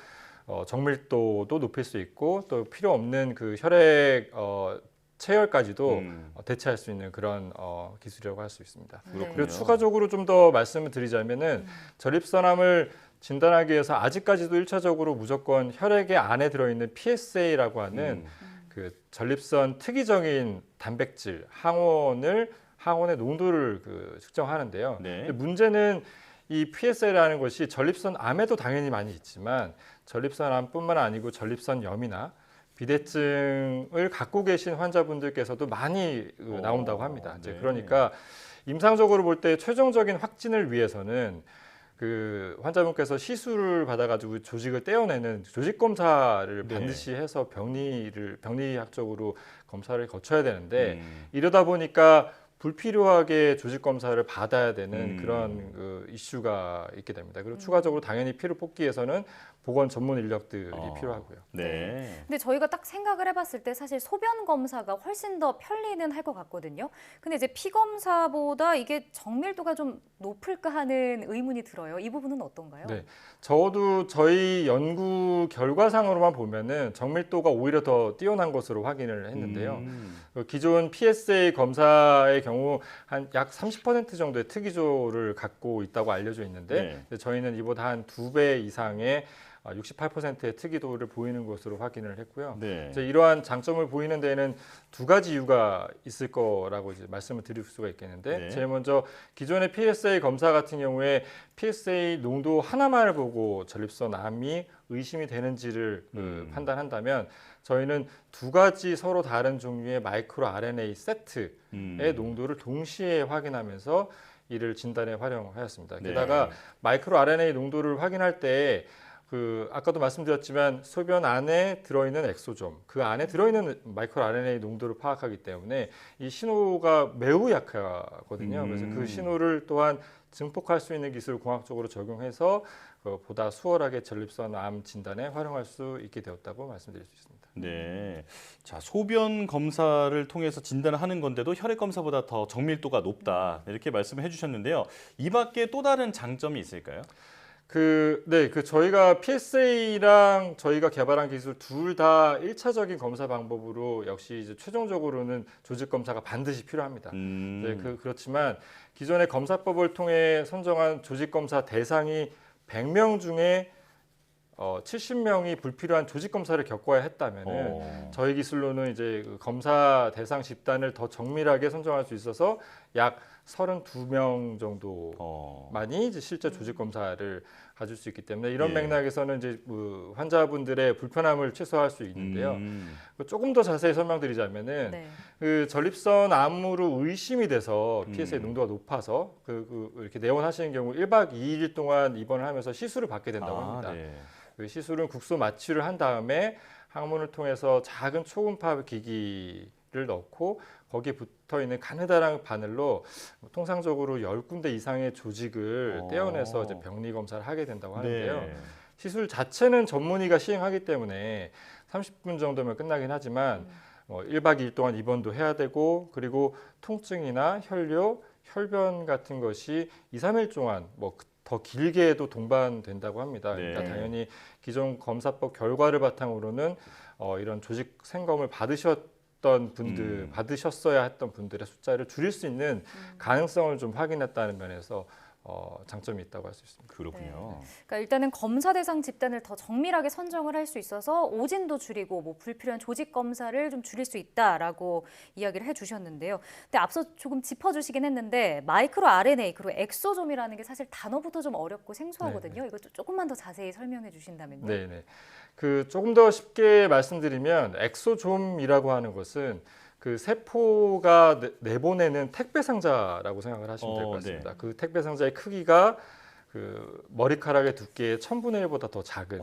정밀도도 높일 수 있고 또 필요 없는 그 혈액 체열까지도 대체할 수 있는 그런 기술이라고 할 수 있습니다. 그리고 추가적으로 좀 더 말씀을 드리자면은 전립선암을 진단하기 위해서 아직까지도 1차적으로 무조건 혈액의 안에 들어있는 PSA라고 하는 그 전립선 특이적인 단백질 항원의 농도를 측정하는데요. 근데 문제는 이 PSA라는 것이 전립선암에도 당연히 많이 있지만 전립선암뿐만 아니고 전립선염이나 비대증을 갖고 계신 환자분들께서도 많이 나온다고 합니다. 이제 그러니까 임상적으로 볼 때 최종적인 확진을 위해서는 그 환자분께서 시술을 받아가지고 조직을 떼어내는 조직 검사를 반드시 해서 병리학적으로 검사를 거쳐야 되는데 이러다 보니까 불필요하게 조직 검사를 받아야 되는 그런 그 이슈가 있게 됩니다. 그리고 추가적으로 당연히 피를 뽑기 위해서는 보건 전문 인력들이 필요하고요. 네. 근데 저희가 딱 생각을 해봤을 때 사실 소변 검사가 훨씬 더 편리는 할 것 같거든요. 근데 이제 피 검사보다 이게 정밀도가 좀 높을까 하는 의문이 들어요. 이 부분은 어떤가요? 네, 저도 저희 연구 결과상으로만 보면은 정밀도가 오히려 더 뛰어난 것으로 확인을 했는데요. 기존 PSA 검사의 경우 한 약 30% 정도의 특이조를 갖고 있다고 알려져 있는데 저희는 이보다 한 2배 이상의 68%의 특이도를 보이는 것으로 확인을 했고요. 이제 이러한 장점을 보이는 데에는 두 가지 이유가 있을 거라고 이제 말씀을 드릴 수가 있겠는데 제일 먼저 기존의 PSA 검사 같은 경우에 PSA 농도 하나만을 보고 전립선암이 의심이 되는지를 판단한다면 저희는 두 가지 서로 다른 종류의 마이크로 RNA 세트의 농도를 동시에 확인하면서 이를 진단에 활용하였습니다. 게다가 마이크로 RNA 농도를 확인할 때 아까도 말씀드렸지만 소변 안에 들어있는 엑소좀, 그 안에 들어있는 마이크로 RNA 농도를 파악하기 때문에 이 신호가 매우 약하거든요. 그래서 그 신호를 또한 증폭할 수 있는 기술을 공학적으로 적용해서 보다 수월하게 전립선암 진단에 활용할 수 있게 되었다고 말씀드릴 수 있습니다. 네, 자 소변 검사를 통해서 진단을 하는 건데도 혈액 검사보다 더 정밀도가 높다 이렇게 말씀을 해주셨는데요. 이 밖에 또 다른 장점이 있을까요? 저희가 PSA랑 저희가 개발한 기술 둘 다 1차적인 검사 방법으로 역시 이제 최종적으로는 조직 검사가 반드시 필요합니다. 그렇지만 기존의 검사법을 통해 선정한 조직 검사 대상이 100명 중에 70명이 불필요한 조직 검사를 겪어야 했다면은 저희 기술로는 이제 그 검사 대상 집단을 더 정밀하게 선정할 수 있어서 약 32명 정도만이 이제 실제 조직 검사를 가질 수 있기 때문에 이런 맥락에서는 이제 그 환자분들의 불편함을 최소화할 수 있는데요. 조금 더 자세히 설명드리자면은 그 전립선 암으로 의심이 돼서 PSA 농도가 높아서 이렇게 내원하시는 경우 1박 2일 동안 입원을 하면서 시술을 받게 된다고 합니다. 그 시술은 국소 마취를 한 다음에 항문을 통해서 작은 초음파 기기를 넣고 거기에 붙어 있는 가느다란 바늘로 통상적으로 10군데 이상의 조직을 떼어내서 이제 병리 검사를 하게 된다고 하는데요. 시술 자체는 전문의가 시행하기 때문에 30분 정도면 끝나긴 하지만 1박 2일 동안 입원도 해야 되고 그리고 통증이나 혈뇨, 혈변 같은 것이 2, 3일 동안 더 길게도 동반된다고 합니다. 그러니까 당연히 기존 검사법 결과를 바탕으로는 이런 조직 생검을 받으셨던 분들, 받으셨어야 했던 분들의 숫자를 줄일 수 있는 가능성을 좀 확인했다는 면에서 장점이 있다고 할 수 있습니다. 그렇군요. 그러니까 일단은 검사 대상 집단을 더 정밀하게 선정을 할 수 있어서 오진도 줄이고 뭐 불필요한 조직 검사를 좀 줄일 수 있다라고 이야기를 해주셨는데요. 근데 앞서 조금 짚어주시긴 했는데 마이크로 RNA 그리고 엑소좀이라는 게 사실 단어부터 좀 어렵고 생소하거든요. 이것도 조금만 더 자세히 설명해 주신다면요. 네네. 그 조금 더 쉽게 말씀드리면 엑소좀이라고 하는 것은 그 세포가 내보내는 택배 상자라고 생각을 하시면 될 것 같습니다. 그 택배 상자의 크기가 그 머리카락의 두께의 1000분의 1보다 더 작은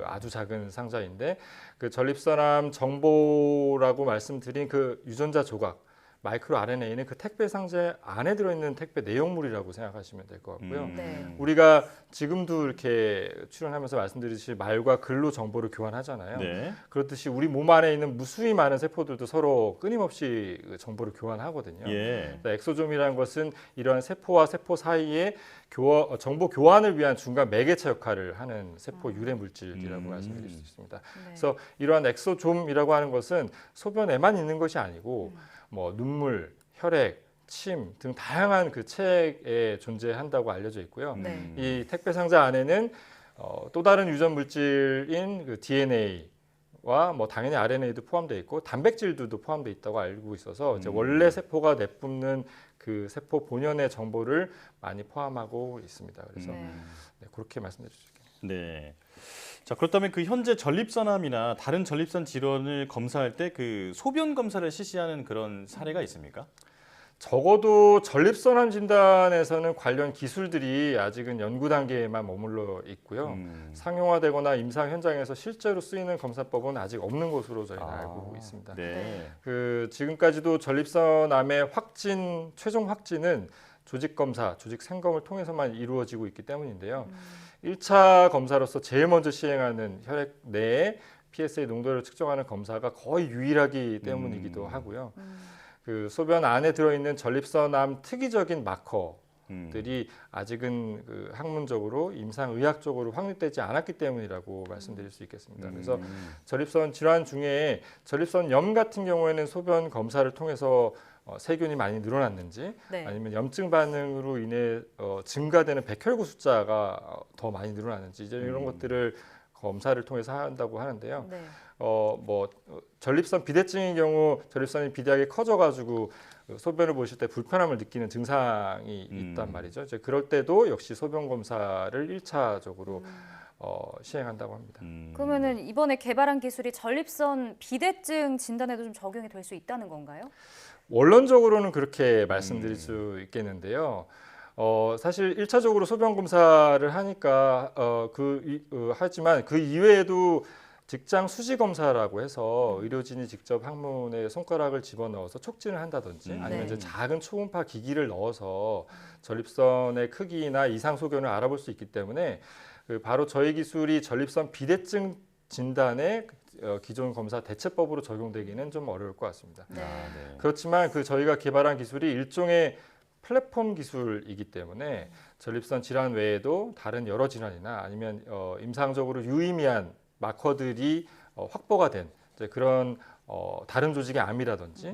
아주 작은 상자인데 그 전립선암 정보라고 말씀드린 그 유전자 조각 마이크로 RNA는 그 택배 상자 안에 들어있는 택배 내용물이라고 생각하시면 될 것 같고요. 우리가 지금도 이렇게 출연하면서 말씀드리듯이 말과 글로 정보를 교환하잖아요. 그렇듯이 우리 몸 안에 있는 무수히 많은 세포들도 서로 끊임없이 정보를 교환하거든요. 엑소좀이라는 것은 이러한 세포와 세포 사이에 정보 교환을 위한 중간 매개체 역할을 하는 세포 유래 물질이라고 말씀드릴 수 있습니다. 그래서 이러한 엑소좀이라고 하는 것은 소변에만 있는 것이 아니고 뭐 눈물, 혈액, 침 등 다양한 그 체액에 존재한다고 알려져 있고요. 이 택배 상자 안에는 또 다른 유전 물질인 그 DNA와 뭐 당연히 RNA도 포함되어 있고 단백질들도 포함되어 있다고 알고 있어서 이제 원래 세포가 내뿜는 그 세포 본연의 정보를 많이 포함하고 있습니다. 그래서 그렇게 말씀드릴 수 있겠네요. 네. 자, 그렇다면 그 현재 전립선암이나 다른 전립선 질환을 검사할 때 그 소변 검사를 실시하는 그런 사례가 있습니까? 적어도 전립선암 진단에서는 관련 기술들이 아직은 연구 단계에만 머물러 있고요. 상용화되거나 임상 현장에서 실제로 쓰이는 검사법은 아직 없는 것으로 저희는 알고 있습니다. 그 지금까지도 전립선암의 최종 확진은 조직 검사, 조직 생검을 통해서만 이루어지고 있기 때문인데요. 1차 검사로서 제일 먼저 시행하는 혈액 내에 PSA 농도를 측정하는 검사가 거의 유일하기 때문이기도 하고요. 그 소변 안에 들어있는 전립선암 특이적인 마커들이 아직은 그 학문적으로 임상의학적으로 확립되지 않았기 때문이라고 말씀드릴 수 있겠습니다. 그래서 전립선 질환 중에 전립선염 같은 경우에는 소변 검사를 통해서 세균이 많이 늘어났는지 아니면 염증 반응으로 인해 증가되는 백혈구 숫자가 더 많이 늘어났는지 이제 이런 것들을 검사를 통해서 한다고 하는데요. 뭐 전립선 비대증의 경우 전립선이 비대하게 커져가지고 소변을 보실 때 불편함을 느끼는 증상이 있단 말이죠. 이제 그럴 때도 역시 소변 검사를 1차적으로 시행한다고 합니다. 그러면은 이번에 개발한 기술이 전립선 비대증 진단에도 좀 적용이 될 수 있다는 건가요? 원론적으로는 그렇게 말씀드릴 수 있겠는데요. 사실 1차적으로 소변 검사를 하니까 하지만 그 이외에도 직장 수지 검사라고 해서 의료진이 직접 항문에 손가락을 집어넣어서 촉진을 한다든지 아니면 이제 작은 초음파 기기를 넣어서 전립선의 크기나 이상 소견을 알아볼 수 있기 때문에 바로 저희 기술이 전립선 비대증 진단에 기존 검사 대체법으로 적용되기는 좀 어려울 것 같습니다. 그렇지만 저희가 개발한 기술이 일종의 플랫폼 기술이기 때문에 전립선 질환 외에도 다른 여러 질환이나 아니면 임상적으로 유의미한 마커들이 확보가 된 그런 다른 조직의 암이라든지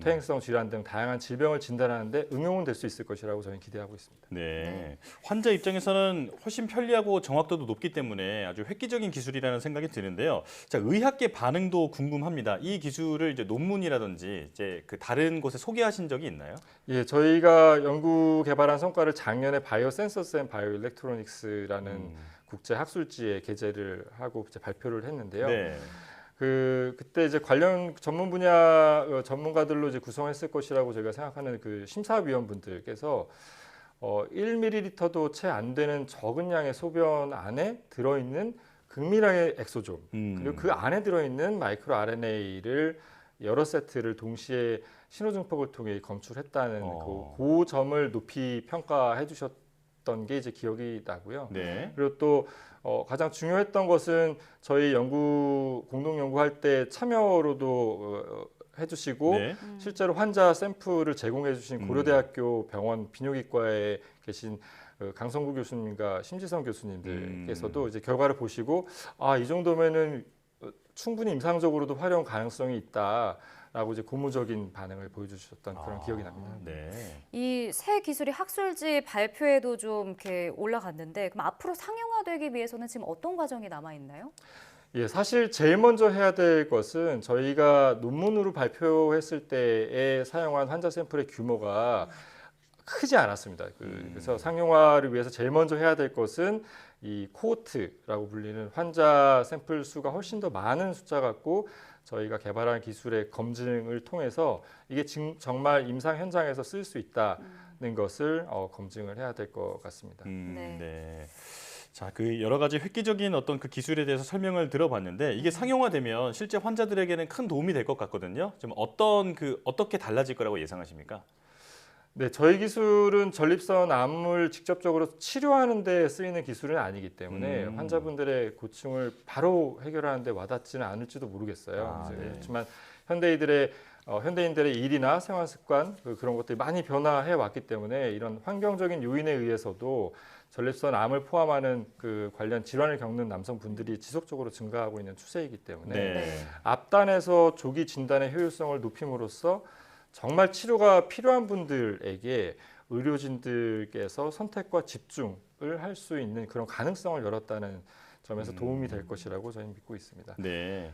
퇴행성 질환 등 다양한 질병을 진단하는 데 응용은 될 수 있을 것이라고 저희는 기대하고 있습니다. 네. 환자 입장에서는 훨씬 편리하고 정확도도 높기 때문에 아주 획기적인 기술이라는 생각이 드는데요. 자, 의학계 반응도 궁금합니다. 이 기술을 이제 논문이라든지 이제 그 다른 곳에 소개하신 적이 있나요? 예, 저희가 연구 개발한 성과를 작년에 바이오센서스 앤 바이오일렉트로닉스라는 국제 학술지에 게재를 하고 이제 발표를 했는데요. 네. 그때 이제 관련 전문 분야 전문가들로 이제 구성했을 것이라고 저희가 생각하는 그 심사위원분들께서 1ml도 채 안 되는 적은 양의 소변 안에 들어있는 극미량의 엑소솜 그리고 그 안에 들어있는 마이크로 RNA를 여러 세트를 동시에 신호증폭을 통해 검출했다는 그 점을 높이 평가해 주셨던 게 이제 기억이 나고요. 네. 그리고 또 가장 중요했던 것은 저희 공동 연구할 때 참여로도 해주시고 네. 실제로 환자 샘플을 제공해주신 고려대학교 병원 비뇨기과에 계신 강성구 교수님과 심지성 교수님들께서도 이제 결과를 보시고 이 정도면은 충분히 임상적으로도 활용 가능성이 있다라고 이제 고무적인 반응을 보여주셨던 그런 기억이 납니다. 네. 이 새 기술이 학술지 발표에도 좀 이렇게 올라갔는데 그럼 앞으로 상용화되기 위해서는 지금 어떤 과정이 남아 있나요? 예, 사실 제일 먼저 해야 될 것은 저희가 논문으로 발표했을 때에 사용한 환자 샘플의 규모가 크지 않았습니다. 그래서 상용화를 위해서 제일 먼저 해야 될 것은 이 코호트라고 불리는 환자 샘플 수가 훨씬 더 많은 숫자 갖고 저희가 개발한 기술의 검증을 통해서 이게 정말 임상 현장에서 쓸 수 있다는 것을 검증을 해야 될 것 같습니다. 네. 자, 그 여러 가지 획기적인 어떤 그 기술에 대해서 설명을 들어봤는데 이게 상용화되면 실제 환자들에게는 큰 도움이 될 것 같거든요. 좀 어떻게 달라질 거라고 예상하십니까? 네, 저희 기술은 전립선 암을 직접적으로 치료하는 데 쓰이는 기술은 아니기 때문에 환자분들의 고충을 바로 해결하는 데 와닿지는 않을지도 모르겠어요. 네. 그렇지만 현대인들의 일이나 생활 습관 그런 것들이 많이 변화해 왔기 때문에 이런 환경적인 요인에 의해서도 전립선 암을 포함하는 그 관련 질환을 겪는 남성분들이 지속적으로 증가하고 있는 추세이기 때문에 앞단에서 조기 진단의 효율성을 높임으로써 정말 치료가 필요한 분들에게 의료진들께서 선택과 집중을 할 수 있는 그런 가능성을 열었다는 점에서 도움이 될 것이라고 저희는 믿고 있습니다. 네.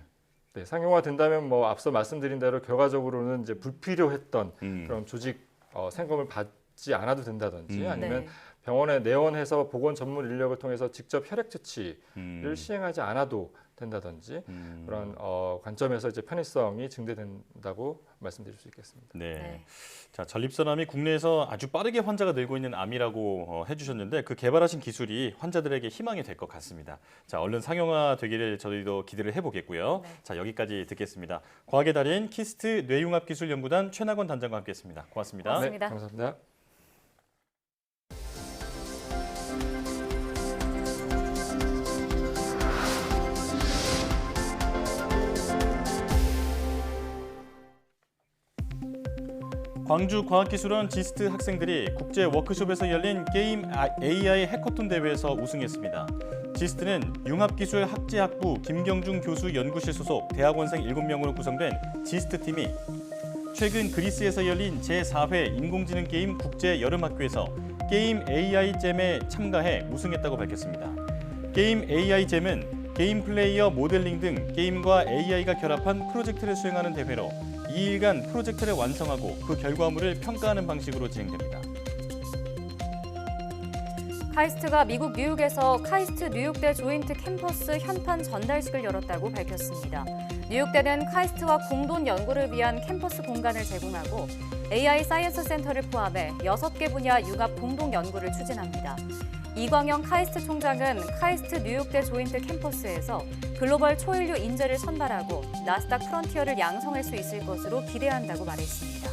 네, 상용화 된다면 뭐 앞서 말씀드린 대로 결과적으로는 이제 불필요했던 그런 조직 생검을 받지 않아도 된다든지 아니면 병원에 내원해서 보건 전문 인력을 통해서 직접 혈액 채취를 시행하지 않아도 된다든지 그런 관점에서 이제 편의성이 증대된다고 말씀드릴 수 있겠습니다. 네. 자, 전립선암이 국내에서 아주 빠르게 환자가 늘고 있는 암이라고 해주셨는데 그 개발하신 기술이 환자들에게 희망이 될 것 같습니다. 자, 얼른 상용화 되기를 저희도 기대를 해보겠고요. 자, 여기까지 듣겠습니다. 과학의 달인 키스트 뇌융합기술연구단 최낙원 단장과 함께했습니다. 고맙습니다. 고맙습니다. 네, 감사합니다. 광주과학기술원 지스트 학생들이 국제 워크숍에서 열린 게임 AI 해커톤 대회에서 우승했습니다. 지스트는 융합기술 학제학부 김경중 교수 연구실 소속 대학원생 7명으로 구성된 지스트 팀이 최근 그리스에서 열린 제4회 인공지능 게임 국제 여름학교에서 게임 AI 잼에 참가해 우승했다고 밝혔습니다. 게임 AI 잼은 게임 플레이어 모델링 등 게임과 AI가 결합한 프로젝트를 수행하는 대회로 2일간 프로젝트를 완성하고 그 결과물을 평가하는 방식으로 진행됩니다. 카이스트가 미국 뉴욕에서 카이스트 뉴욕대 조인트 캠퍼스 현판 전달식을 열었다고 밝혔습니다. 뉴욕대는 카이스트와 공동 연구를 위한 캠퍼스 공간을 제공하고 AI 사이언스 센터를 포함해 6개 분야 융합 공동 연구를 추진합니다. 이광영 카이스트 총장은 카이스트 뉴욕대 조인트 캠퍼스에서 글로벌 초인류 인재를 선발하고 나스닥 프론티어를 양성할 수 있을 것으로 기대한다고 말했습니다.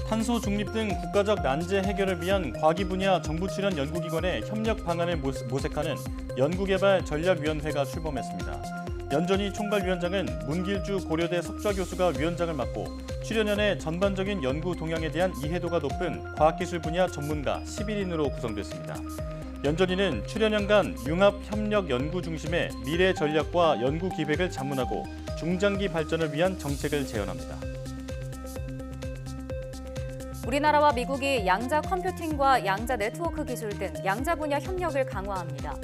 탄소 중립 등 국가적 난제 해결을 위한 과기 분야 정부 출연 연구기관의 협력 방안을 모색하는 연구개발 전략위원회가 출범했습니다. 연전희 총괄위원장은 문길주 고려대 석좌 교수가 위원장을 맡고 출연연의 전반적인 연구 동향에 대한 이해도가 높은 과학기술 분야 전문가 11인으로 구성됐습니다. 연전이는 출연연간 융합협력연구중심의 미래 전략과 연구 기획을 자문하고 중장기 발전을 위한 정책을 제언합니다. 우리나라와 미국이 양자 컴퓨팅과 양자 네트워크 기술 등 양자 분야 협력을 강화합니다.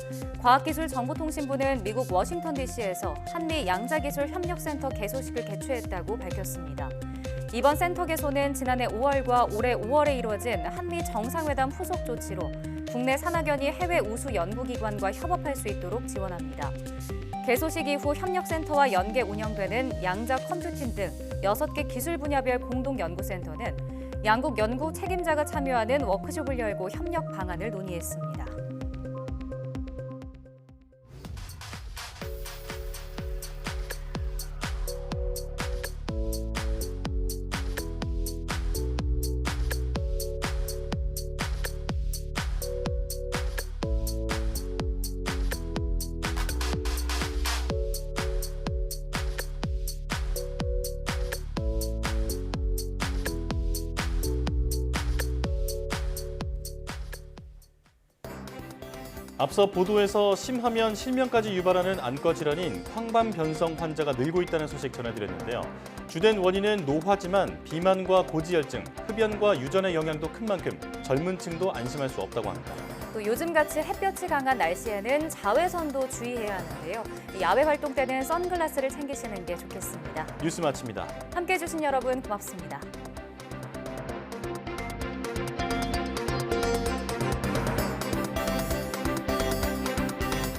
과학기술정보통신부는 미국 워싱턴 DC에서 한미 양자기술협력센터 개소식을 개최했다고 밝혔습니다. 이번 센터 개소는 지난해 5월과 올해 5월에 이루어진 한미 정상회담 후속 조치로 국내 산학연이 해외 우수 연구기관과 협업할 수 있도록 지원합니다. 개소식 이후 협력센터와 연계 운영되는 양자 컴퓨팅 등 6개 기술 분야별 공동연구센터는 양국 연구 책임자가 참여하는 워크숍을 열고 협력 방안을 논의했습니다. 앞서 보도에서 심하면 실명까지 유발하는 안과 질환인 황반변성 환자가 늘고 있다는 소식 전해드렸는데요. 주된 원인은 노화지만 비만과 고지혈증, 흡연과 유전의 영향도 큰 만큼 젊은 층도 안심할 수 없다고 합니다. 또 요즘같이 햇볕이 강한 날씨에는 자외선도 주의해야 하는데요. 야외 활동 때는 선글라스를 챙기시는 게 좋겠습니다. 뉴스 마칩니다. 함께해 주신 여러분 고맙습니다.